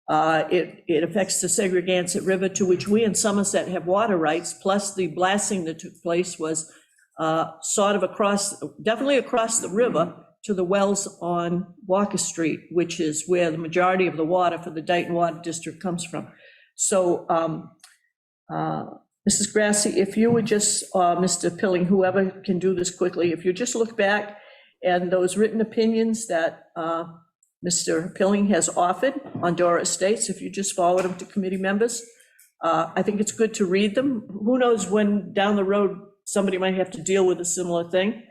it affects the Segregansett River, to which we in Somerset have water rights, plus the blasting that took place was sort of definitely across the river to the wells on Walker Street, which is where the majority of the water for the Dayton Water District comes from. So, Mrs. Grassi, if you would just, Mr. Pilling, whoever can do this quickly, if you just look back and those written opinions that Mr. Pilling has offered on Dora Estates, if you just forward them to committee members, I think it's good to read them. Who knows when down the road somebody might have to deal with a similar thing.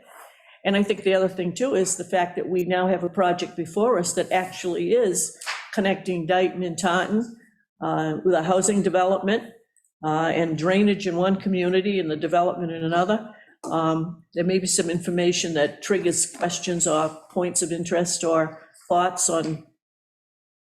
And I think the other thing too is the fact that we now have a project before us that actually is connecting Dayton and Taunton with a housing development and drainage in one community and the development in another. There may be some information that triggers questions or points of interest or thoughts on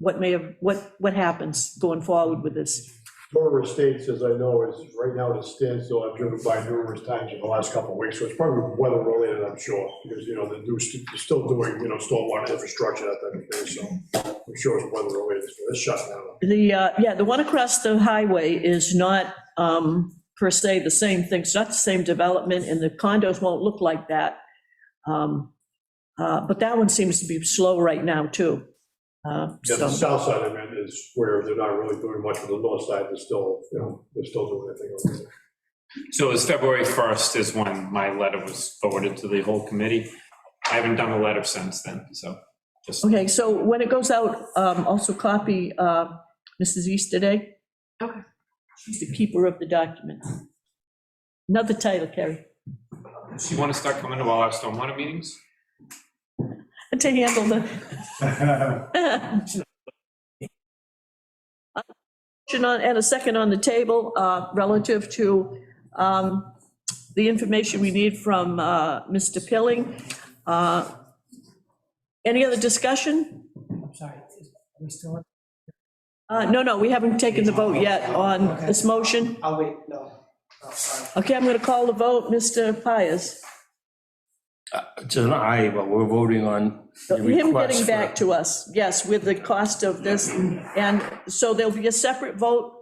what happens going forward with this. Dora Estates, as I know, is right now at a standstill. I've driven by numerous times in the last couple of weeks, so it's probably weather related, I'm sure, because, they're still doing, stormwater infrastructure, that type of thing, so I'm sure it's weather related, so it's shut down. The one across the highway is not per se the same thing. It's not the same development, and the condos won't look like that. But that one seems to be slow right now, too. The south side, I mean, is where they're not really doing much. For the north side, they're still, they're still doing their thing over there. So it was February 1st is when my letter was forwarded to the whole committee. I haven't done a letter since then, so just. Okay, so when it goes out, also copy Mrs. Easterday. Okay. She's the keeper of the document. Another title, Carrie. Do you want to start coming to all our stormwater meetings? To handle the. And a second on the table relative to the information we need from Mr. Pilling. Any other discussion? I'm sorry, are we still? No, we haven't taken the vote yet on this motion. I'll wait, no, sorry. Okay, I'm going to call the vote. Mr. Pires. It's an aye, but we're voting on the Him request getting back to us, yes, with the cost of this. And so there'll be a separate vote,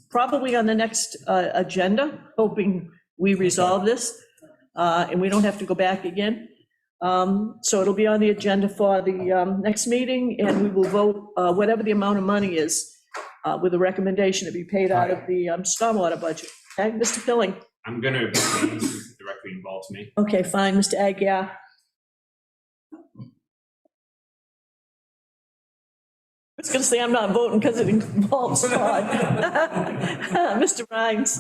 probably on the next agenda, hoping we resolve this, and we don't have to go back again. So it'll be on the agenda for the next meeting, and we will vote whatever the amount of money is, with a recommendation to be paid out of the stormwater budget. Okay, Mr. Pilling? I'm going to abstain because it directly involves me. Okay, fine, Mr. Aguirre. I was going to say I'm not voting because it involves Todd. Mr. Rhines.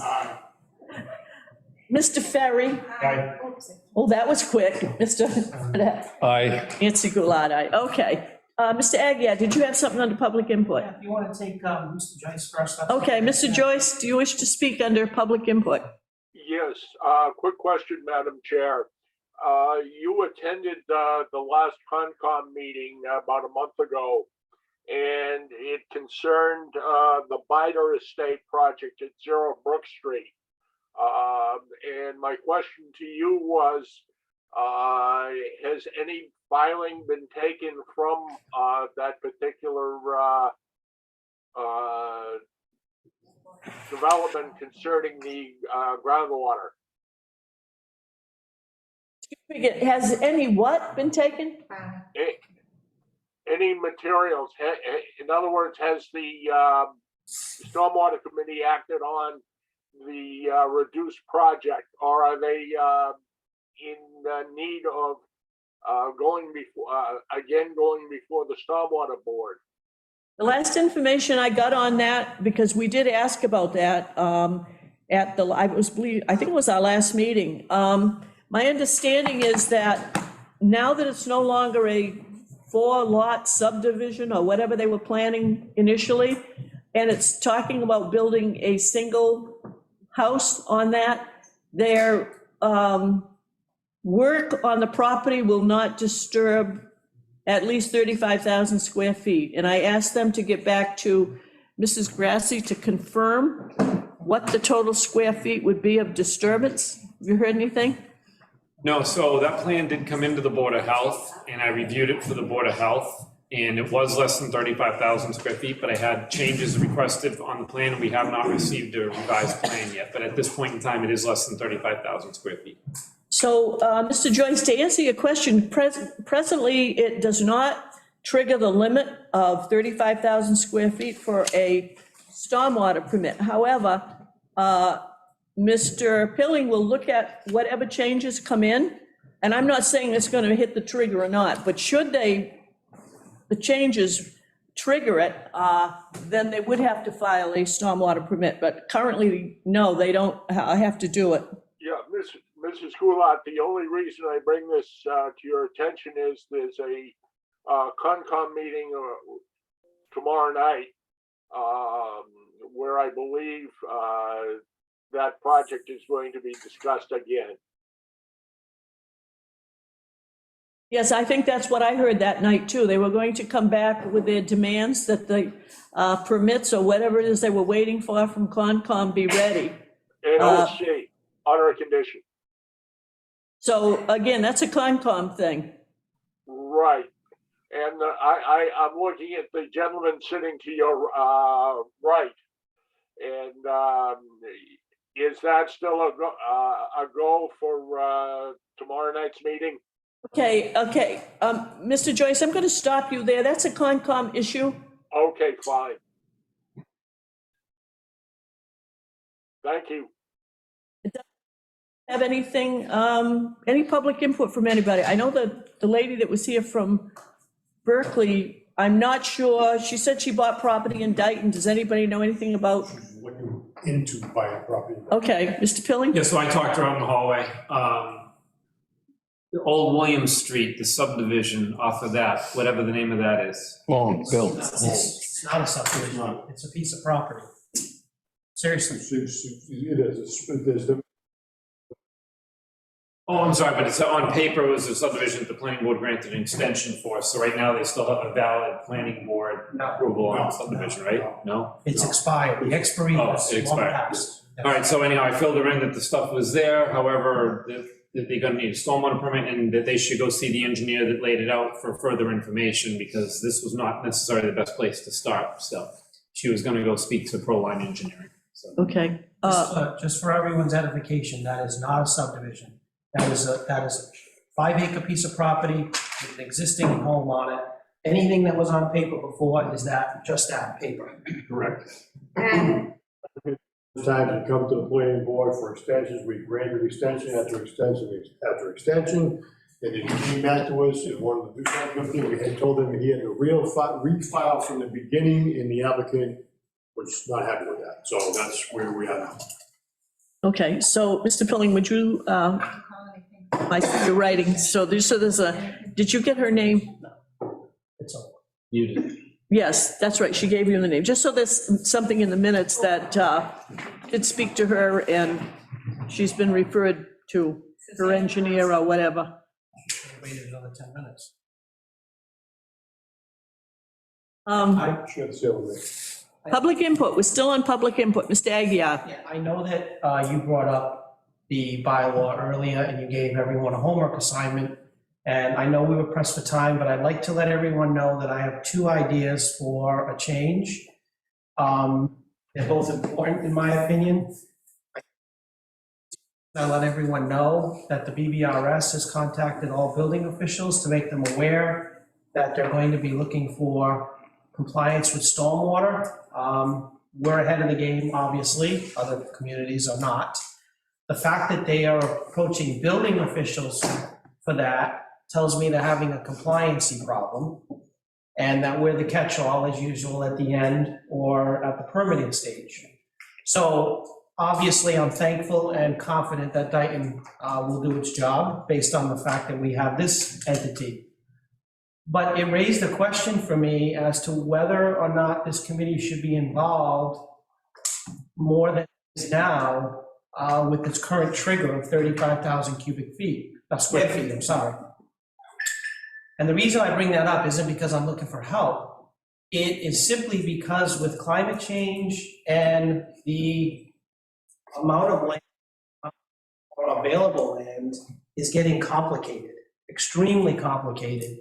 Mr. Ferry. Aye. Oh, that was quick. Mr. Aye. Nancy Goulart, aye. Okay. Mr. Aguirre, did you have something under public input? Yeah, if you want to take Mr. Joyce first. that's Okay, fine. Mr. Joyce, do you wish to speak under public input? Yes, quick question, Madam Chair. You attended the last Concom meeting about a month ago, and it concerned the Bider Estate project at 0 Brook Street. And my question to you was, has any filing been taken from that particular development concerning the groundwater? Has any what been taken? Any materials? In other words, has the Stormwater Committee acted on the reduced project, or are they in need of going before the Stormwater Board? The last information I got on that, because we did ask about that at the, I think it was our last meeting. My understanding is that now that it's no longer a 4-lot subdivision or whatever they were planning initially, and it's talking about building a single house on that, their work on the property will not disturb at least 35,000 square feet. And I asked them to get back to Mrs. Grassi to confirm what the total square feet would be of disturbance. Have you heard anything? No, so that plan did come into the Board of Health, and I reviewed it for the Board of Health, and it was less than 35,000 square feet, but I had changes requested on the plan, and we have not received a revised plan yet. But at this point in time, it is less than 35,000 square feet. So, Mr. Joyce, to answer your question, presently, it does not trigger the limit of 35,000 square feet for a stormwater permit. However, Mr. Pilling will look at whatever changes come in, and I'm not saying it's going to hit the trigger or not, but should the changes trigger it, then they would have to file a stormwater permit. But currently, no, they don't have to do it. Yeah, Mrs. Goulart, the only reason I bring this to your attention is there's a Concom meeting tomorrow night where I believe that project is going to be discussed again. Yes, I think that's what I heard that night, too. They were going to come back with their demands that the permits or whatever it is they were waiting for from Concom be ready. And OC, under a condition. So again, that's a Concom thing. Right. And I'm looking at the gentleman sitting to your right. And is that still a go for tomorrow night's meeting? Okay. Mr. Joyce, I'm going to stop you there. That's a Concom issue. Okay, fine. Thank you. Have anything, any public input from anybody? I know the lady that was here from Berkeley, I'm not sure, she said she bought property in Dayton. Does anybody know anything about? Looking into buying property. Okay, Mr. Pilling? Yeah, so I talked to her out in the hallway. The Old William Street, the subdivision off of that, whatever the name of that is. Long built. It's not a subdivision, it's a piece of property. Seriously. It is, there's the. Oh, I'm sorry, but it's on paper, it was a subdivision that the planning board granted an extension for. So right now, they still have a valid planning board approval on the subdivision, right? No? It's expired, the expiry Oh, is it long expired. past. All right, so anyhow, I filled her in that the stuff was there, however, that they're gonna need a stormwater permit and that they should go see the engineer that laid it out for further information because this was not necessarily the best place to start, so she was gonna go speak to Proline Engineering, so. Okay. Just for everyone's edification, that is not a subdivision. That is a 5-acre piece of property with an existing home on it. Anything that was on paper before is just that, paper. Correct. Time to come to the planning board for extensions, we granted extension after extension after extension, and then he came back to us and wanted to do something. We had told him he had to refile from the beginning, and the applicant was not happy with that, so that's where we are now. Okay, so Mr. Pilling, would you, I see your writing, so there's did you get her name? It's a. You did. Yes, that's right, she gave you the name, just so there's something in the minutes that did speak to her, and she's been referred to her engineer or whatever. Waited another 10 minutes. Sure, so, Public input, we're still on public input. Mr. Aguirre. Yeah, I know that you brought up the bylaw earlier and you gave everyone a homework assignment. And I know we were pressed for time, but I'd like to let everyone know that I have two ideas for a change. They're both important in my opinion. I let everyone know that the BBRS has contacted all building officials to make them aware that they're going to be looking for compliance with stormwater. We're ahead of the game, obviously, other communities are not. The fact that they are approaching building officials for that tells me they're having a compliancy problem, and that we're the catch-all as usual at the end or at the permitting stage. So obviously, I'm thankful and confident that Dayton will do its job based on the fact that we have this entity. But it raised a question for me as to whether or not this committee should be involved more than it is now with its current trigger of 35,000 square feet, I'm sorry. And the reason I bring that up isn't because I'm looking for help. It is simply because with climate change and the amount of land or available land is getting complicated, extremely complicated.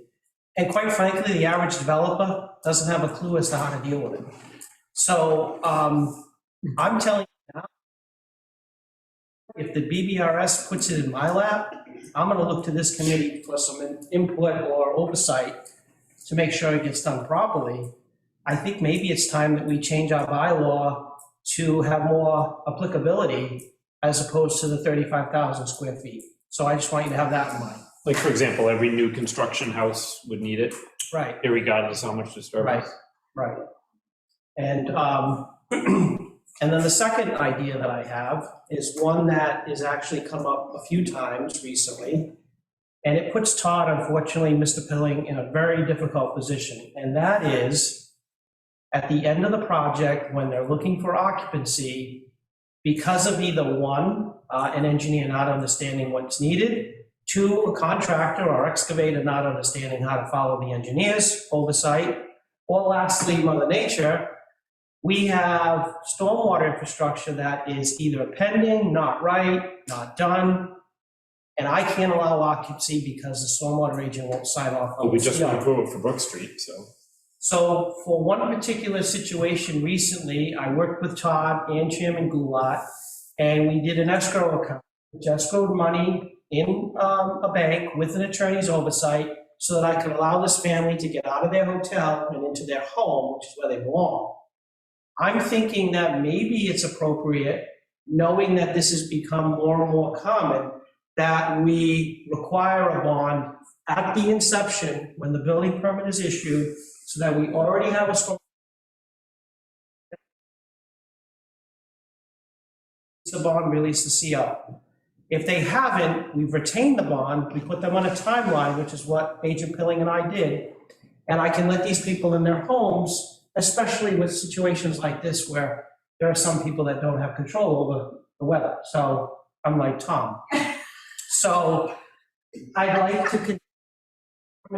And quite frankly, the average developer doesn't have a clue as to how to deal with it. So I'm telling you now, if the BBRS puts it in my lap, I'm gonna look to this committee for some input or oversight to make sure it gets done properly. I think maybe it's time that we change our bylaw to have more applicability as opposed to the 35,000 square feet. So I just want you to have that in mind. Like, for example, every new construction house would need it, Right, irregardless how much disturbance. right. And and then the second idea that I have is one that has actually come up a few times recently. And it puts Todd, unfortunately, Mr. Pilling, in a very difficult position. And that is, at the end of the project, when they're looking for occupancy, because of either one, an engineer not understanding what's needed, two, a contractor or excavator not understanding how to follow the engineer's oversight, or lastly, Mother Nature, we have stormwater infrastructure that is either pending, not right, not done, and I can't allow occupancy because the stormwater agent won't sign off on Well, we the just CO. went through it for Brook Street, so. So for one particular situation recently, I worked with Todd and Chairman Goulart, and we did an escrow account, which escrowed money in a bank with an attorney's oversight so that I could allow this family to get out of their hotel and into their home, which is where they belong. I'm thinking that maybe it's appropriate, knowing that this has become more and more common, that we require a bond at the inception when the building permit is issued, so that we already have a storm. The bond, release the CO. If they haven't, we've retained the bond, we put them on a timeline, which is what Agent Pilling and I did, and I can let these people in their homes, especially with situations like this where there are some people that don't have control over the weather. So I'm like Tom. So I'd like to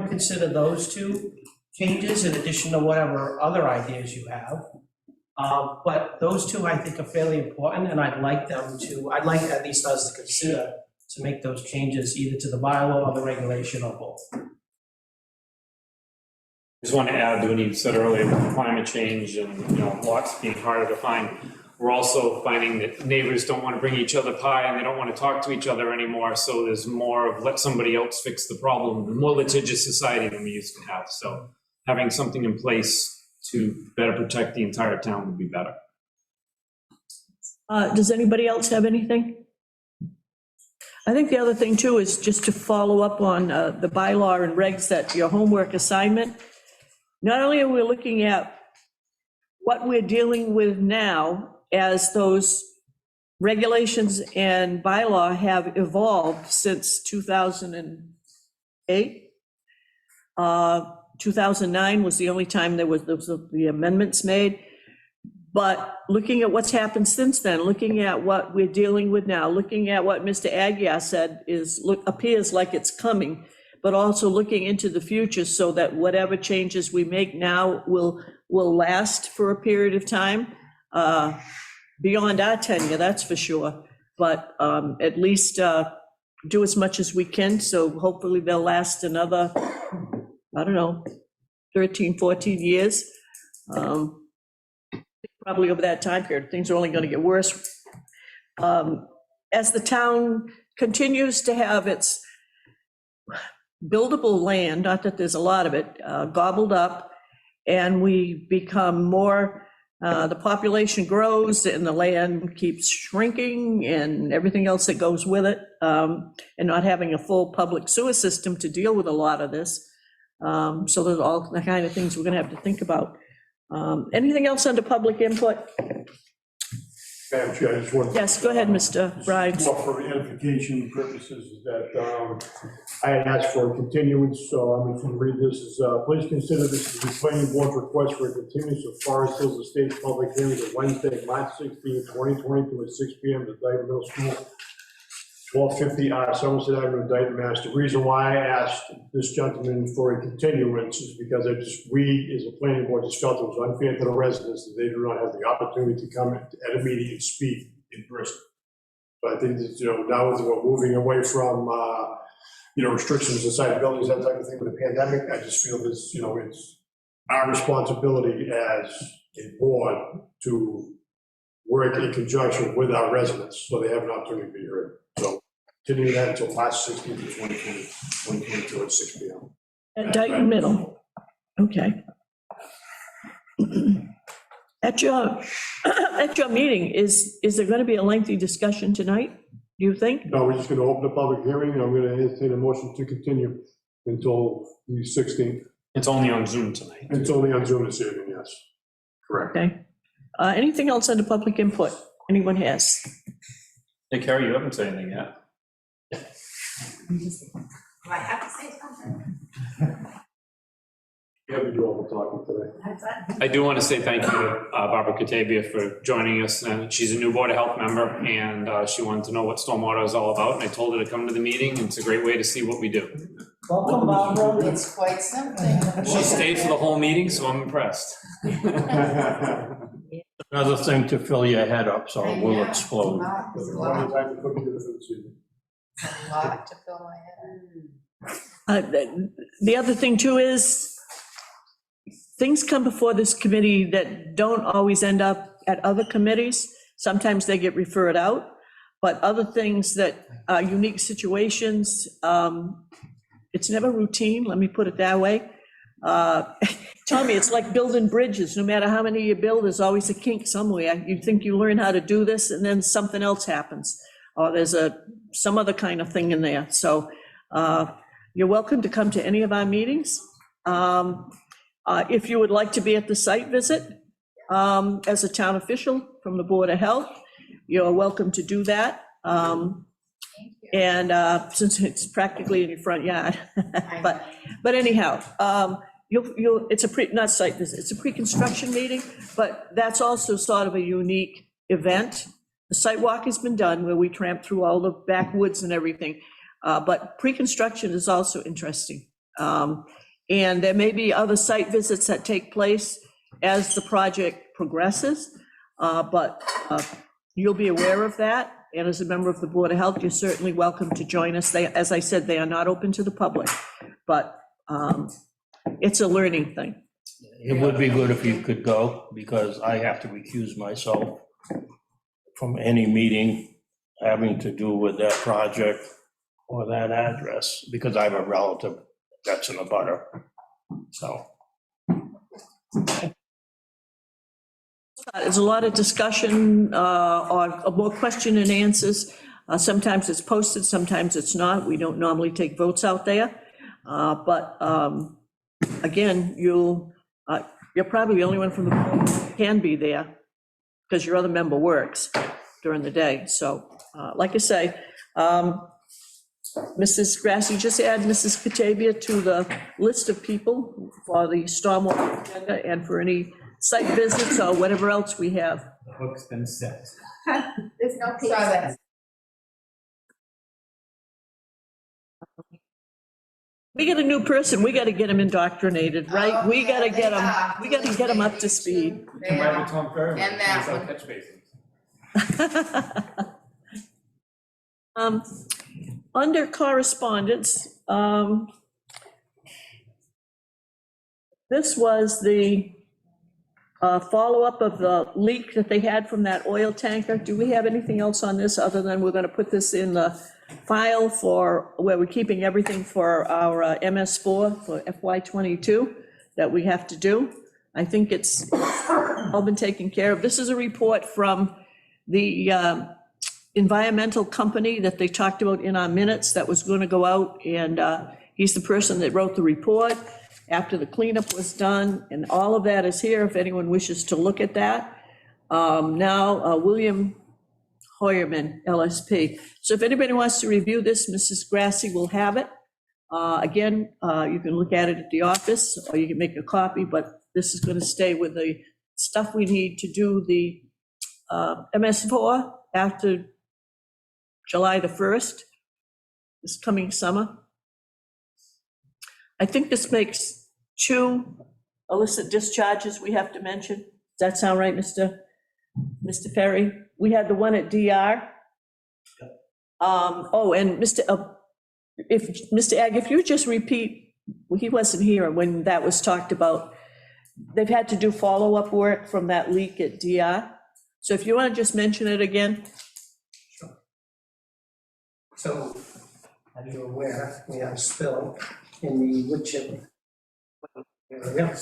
consider those two changes in addition to whatever other ideas you have. But those two I think are fairly important, and I'd like at least us to consider to make those changes either to the bylaw or the regulation or both. Just want to add to what you said earlier with climate change and, lots being harder to find. We're also finding that neighbors don't want to bring each other pie and they don't want to talk to each other anymore. So there's more of let somebody else fix the problem, more litigious society than we used to have. So having something in place to better protect the entire town would be better. Does anybody else have anything? I think the other thing too is just to follow up on the bylaw and regs, that your homework assignment. Not only are we looking at what we're dealing with now as those regulations and bylaw have evolved since 2008. 2009 was the only time there was the amendments made. But looking at what's happened since then, looking at what we're dealing with now, looking at what Mr. Aguirre said appears like it's coming. but also looking into the future so that whatever changes we make now will last for a period of time, beyond our tenure, that's for sure. But at least do as much as we can, so hopefully they'll last another, I don't know, 13, 14 years. Probably over that time period, things are only going to get worse. As the town continues to have its buildable land, not that there's a lot of it, gobbled up, and we become more, the population grows and the land keeps shrinking and everything else that goes with it, and not having a full public sewer system to deal with a lot of this. So there's all the kind of things we're going to have to think about. Anything else under public input? Madam Chair, I just want. Yes, go ahead, Mr. Ryan. Well, for edification purposes, is that I had asked for a continuance, so I'm going to read this as, please consider this as the planning board's request for a continuance of Forest Hills Estates public hearing to Wednesday, March 16, 2022 at 6 p.m. at Dayton Middle School, 1250 Somerset Avenue, Dayton, Mass. The reason why I asked this gentleman for a continuance is because we, as a planning board, just felt it was unfair to the residents that they do not have the opportunity to come at a meeting and speak in person. But I think that, now as we're moving away from, restrictions inside buildings, that type of thing with the pandemic, I just feel this, it's our responsibility as a board to work in conjunction with our residents so they have an opportunity to be heard. So continue that until March 16th, 2022 at 6 p.m. At Dayton Middle, okay. At your meeting, is there going to be a lengthy discussion tonight, do you think? No, we're just going to open a public hearing, and I'm going to entertain a motion to continue until the 16th. It's only on Zoom tonight. It's only on Zoom this evening, yes. Correct. Okay. Anything else under public input? Anyone has? Hey, Carrie, you haven't said anything yet. Do I have to say something? Yeah, we do all the talking today. I do want to say thank you to Barbara Catavia for joining us. And she's a new Board of Health member, and she wanted to know what stormwater is all about. And I told her to come to the meeting, and it's a great way to see what we do. Welcome, Barbara. It's quite something. She stayed for the whole meeting, so I'm impressed. Another thing to fill your head up, so it will explode. There's a lot to fill my head. The other thing too is, things come before this committee that don't always end up at other committees. Sometimes they get referred out, but other things that are unique situations, it's never routine, let me put it that way. Tommy, it's like building bridges. No matter how many you build, there's always a kink somewhere. You think you learn how to do this, and then something else happens. Or there's some other kind of thing in there. So you're welcome to come to any of our meetings. If you would like to be at the site visit as a town official from the Board of Health, you're welcome to do that. And since it's practically in your front yard. But anyhow, it's a not site visit, it's a pre-construction meeting, but that's also sort of a unique event. The site walk has been done where we tramp through all the backwoods and everything, but pre-construction is also interesting. And there may be other site visits that take place as the project progresses, but you'll be aware of that. And as a member of the Board of Health, you're certainly welcome to join us. As I said, they are not open to the public, but it's a learning thing. It would be good if you could go, because I have to recuse myself from any meeting having to do with that project or that address, because I have a relative that's in a butter, so. There's a lot of discussion or more question and answers. Sometimes it's posted, sometimes it's not. We don't normally take votes out there. But again, you're probably the only one from the board who can be there because your other member works during the day. So like I say, Mrs. Grassi, just add Mrs. Catavia to the list of people for the stormwater agenda and for any site visits or whatever else we have. The hook's been set. There's no Saw that. We get a new person, we gotta get him indoctrinated, right? We gotta get him, we gotta get him up to speed. Combined with Tom Curry. And that one. Catch basins. Under correspondence, this was the follow-up of the leak that they had from that oil tanker. Do we have anything else on this other than we're gonna put this in the file for, where we're keeping everything for our MS4 for FY22 that we have to do? I think it's all been taken care of. This is a report from the environmental company that they talked about in our minutes that was going to go out, and he's the person that wrote the report after the cleanup was done, and all of that is here if anyone wishes to look at that. Now, William Hoyerman, LSP. So if anybody wants to review this, Mrs. Grassi will have it. Again, you can look at it at the office, or you can make a copy, but this is going to stay with the stuff we need to do the MS4 after July the 1st, this coming summer. I think this makes 2 illicit discharges we have to mention. Does that sound right, Mr. Ferry? We had the one at DR. Oh, and Mr. Ag, if you just repeat, well, he wasn't here when that was talked about. They've had to do follow-up work from that leak at DR. So if you want to just mention it again. So, as you're aware, we had a spill in the wood chip area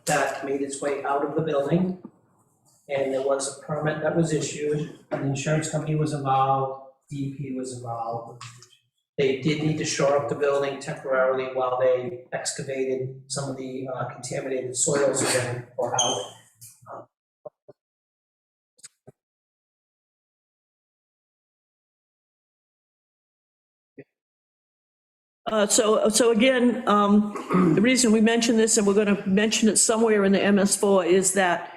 that made its way out of the building. And there was a permit that was issued, and the insurance company was involved, DEP was involved. They did need to shore up the building temporarily while they excavated some of the contaminated soils again or out. So again, the reason we mention this, and we're going to mention it somewhere in the MS4, is that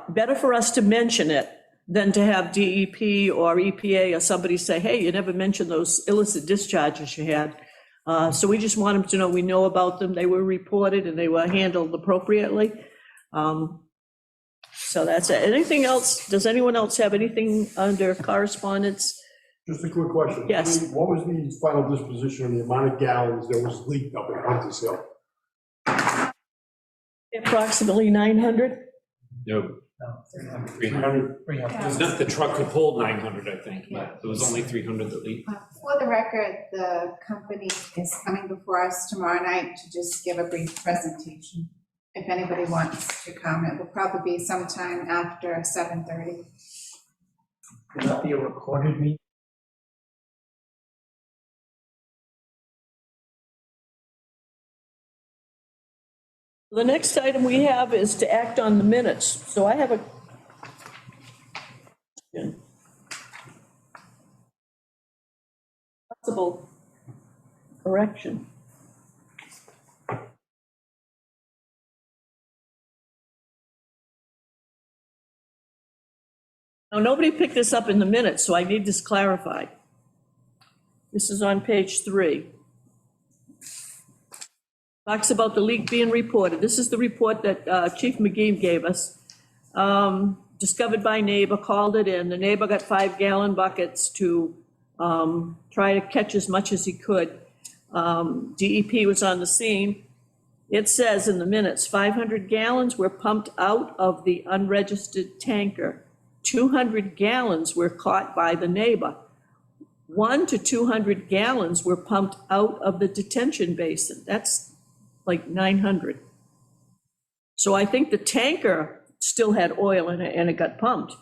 better for us to mention it than to have DEP or EPA or somebody say, hey, you never mentioned those illicit discharges you had. So we just want them to know we know about them, they were reported, and they were handled appropriately. So that's it. Anything else? Does anyone else have anything under correspondence? Just a quick question. Yes. What was the final disposition on the amount of gallons that was leaked up at Hunter's Hill? Approximately 900? No. 300. The truck could hold 900, I think, but it was only 300 that leaked. For the record, the company is coming before us tomorrow night to just give a brief presentation. If anybody wants to come, it will probably be sometime after 7:30. Will that be a recorded meeting? The next item we have is to act on the minutes. So I have a possible correction. Now, nobody picked this up in the minutes, so I need this clarified. This is on page 3. Talks about the leak being reported. This is the report that Chief McGee gave us. Discovered by neighbor, called it in. The neighbor got 5-gallon buckets to try to catch as much as he could. DEP was on the scene. It says in the minutes, 500 gallons were pumped out of the unregistered tanker. 200 gallons were caught by the neighbor. 1 to 200 gallons were pumped out of the detention basin. That's like 900. So I think the tanker still had oil in it and it got pumped.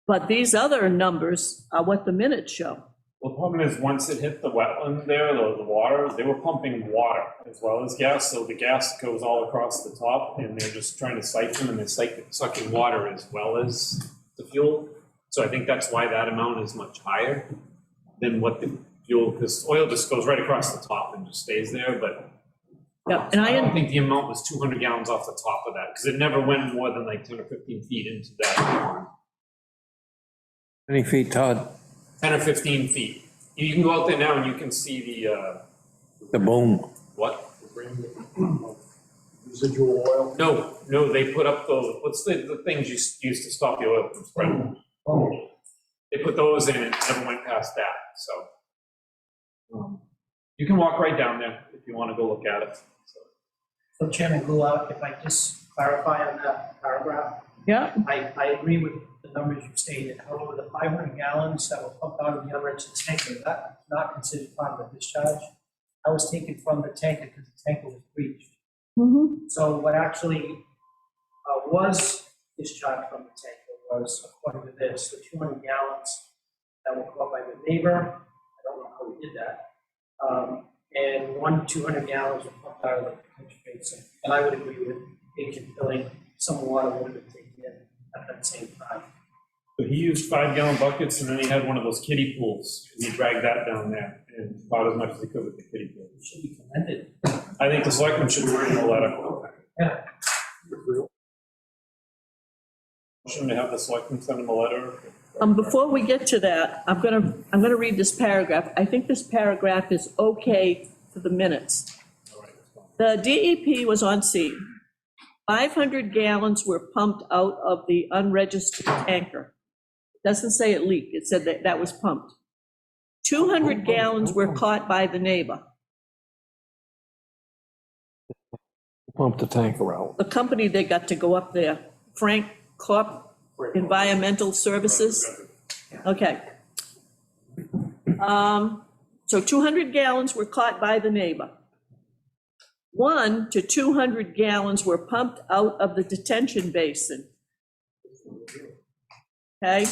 But these other numbers are what the minutes show. Well, the problem is, once it hit the wetland there, the water, they were pumping water as well as gas, so the gas goes all across the top, and they're just trying to siphon, and they're sucking water as well as the fuel. So I think that's why that amount is much higher than what the fuel, because oil just goes right across the top and just stays there, but yeah, and I don't think the amount was 200 gallons off the top of that, because it never went more than like 10 or 15 feet into that pond. How many feet, Todd? 10 or 15 feet. You can go out there now and you can see The boom. What? Residual oil. No, they put up those, what's the things you used to stop the oil from spreading? Oh, They put those in and it never went past that, so. You can walk right down there if you want to go look at it. So Chairman Goulart, if I just clarify on that paragraph, Yeah, I agree with the numbers you stated. However, the 500 gallons that were pumped out of the unregistered tanker, that's not considered part of the discharge. That was taken from the tanker because the tanker was breached. So what actually was discharged from the tanker was, according to this, the 200 gallons that were caught by the neighbor. I don't know how we did that. And 200 gallons were pumped out of the detention basin. And I would agree with agent filling, some water would have been taken in at that same time. But he used 5-gallon buckets and then he had one of those kiddie pools. And he dragged that down there and caught as much as he could with the kiddie pool. It should be commended. I think the selectmen should write a letter. Yeah. Shouldn't they have the selectmen send them a letter? before we get to that, I'm gonna read this paragraph. I think this paragraph is okay for the minutes. The DEP was on scene. 500 gallons were pumped out of the unregistered tanker. Doesn't say it leaked, it said that that was pumped. 200 gallons were caught by the neighbor. Pump the tanker out. The company, they got to go up there, Frank Corp Environmental Services. Okay. So 200 gallons were caught by the neighbor. 1 to 200 gallons were pumped out of the detention basin. Okay?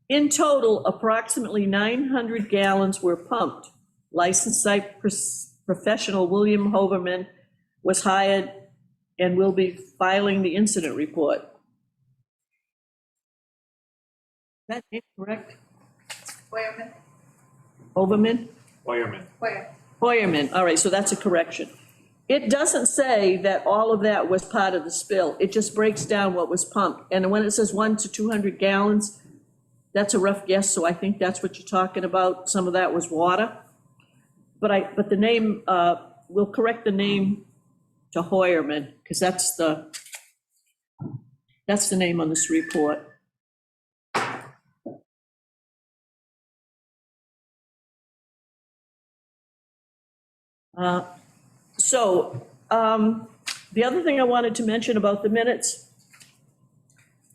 In total, approximately 900 gallons were pumped. Licensed site professional William Hoverman was hired and will be filing the incident report. Is that name correct? Hoyerman? Hoverman? Fireman. Hoyer. Hoyerman, all right, so that's a correction. It doesn't say that all of that was part of the spill. It just breaks down what was pumped. And when it says 1 to 200 gallons, that's a rough guess, so I think that's what you're talking about. Some of that was water. But the name, we'll correct the name to Hoyerman, because that's the name on this report. The other thing I wanted to mention about the minutes,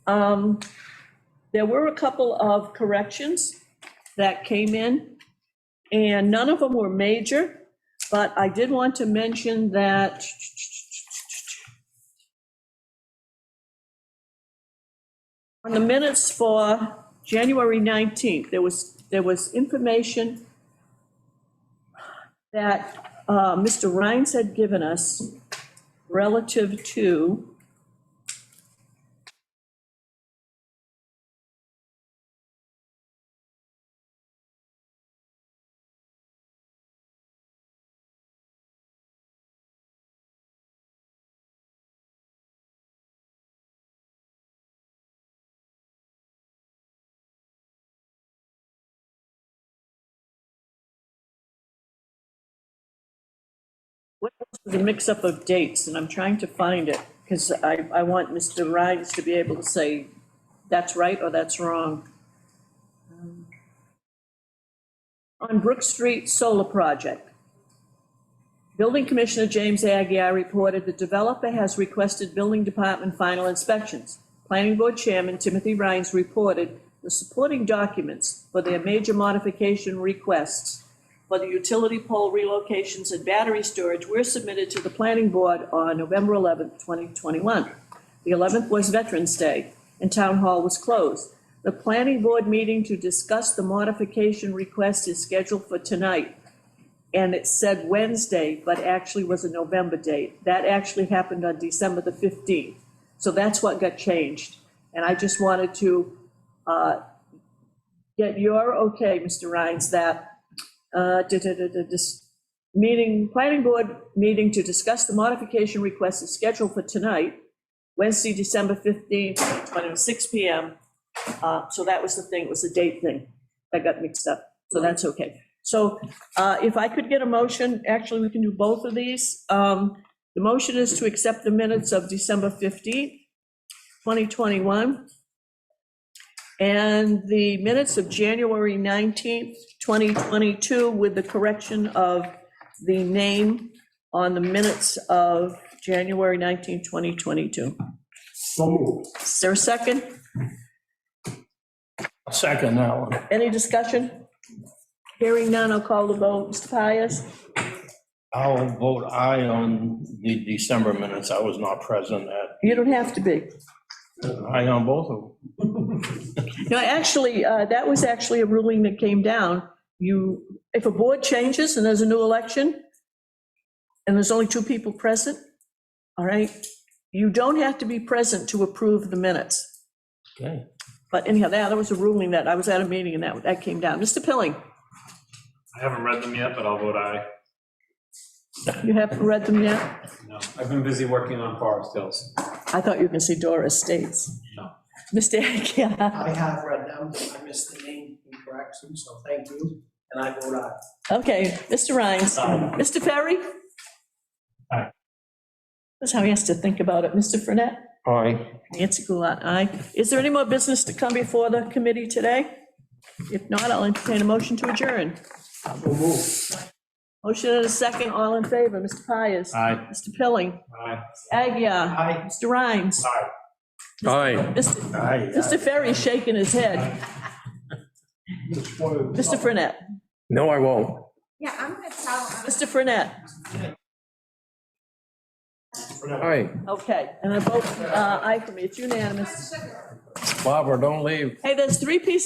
there were a couple of corrections that came in, and none of them were major, but I did want to mention that on the minutes for January 19th, there was information that Mr. Rhines had given us relative to what was the mix-up of dates, and I'm trying to find it, because I want Mr. Rhines to be able to say that's right or that's wrong. On Brook Street Solar Project, Building Commissioner James Aguirre reported the developer has requested Building Department final inspections. Planning Board Chairman Timothy Rhines reported the supporting documents for their major modification requests for the utility pole relocations and battery storage were submitted to the Planning Board on November 11th, 2021. The 11th was Veterans Day, and Town Hall was closed. The Planning Board meeting to discuss the modification request is scheduled for tonight. And it said Wednesday, but actually was a November date. That actually happened on December the 15th. So that's what got changed. And I just wanted to get your okay, Mr. Rhines, that this meeting, Planning Board meeting to discuss the modification request is scheduled for tonight, Wednesday, December 15th, 6 p.m. So that was the thing, it was a date thing that got mixed up. So that's okay. So if I could get a motion, actually, we can do both of these. The motion is to accept the minutes of December 15th, 2021, and the minutes of January 19th, 2022, with the correction of the name on the minutes of January 19th, 2022. So moved. Is there a second? Second that one. Any discussion? Hearing none, I'll call the vote. Mr. Pius? I'll vote aye on the December minutes. I was not present at, You don't have to be. aye on both of them. No, actually, that was actually a ruling that came down. If a board changes and there's a new election, and there's only two people present, all right, you don't have to be present to approve the minutes. Okay. But anyhow, that was a ruling that, I was at a meeting and that came down. Mr. Pilling, I haven't read them yet, but I'll vote aye. you haven't read them yet? No, I've been busy working on Forest Hills. I thought you were going to say Dora Estates. No. Mr. Agia? I have read them, I missed the name incorrection, so thank you, and I vote aye. Okay, Mr. Rhines. Mr. Ferry? Aye. That's how he has to think about it. Mr. Frenette? Aye. Nancy Goulart, aye. Is there any more business to come before the committee today? If not, I'll entertain a motion to adjourn. So moved. Motion and a second, all in favor. Mr. Pius? Aye. Mr. Pilling? Aye. Agia? Aye. Mr. Rhines? Aye. Aye. Mr. Ferry's shaking his head. Mr. Frenette? No, I won't. Yeah, I'm gonna tell. Mr. Frenette? Aye. Okay, and I vote aye for me. It's unanimous. Barbara, don't leave. Hey, there's 3 pieces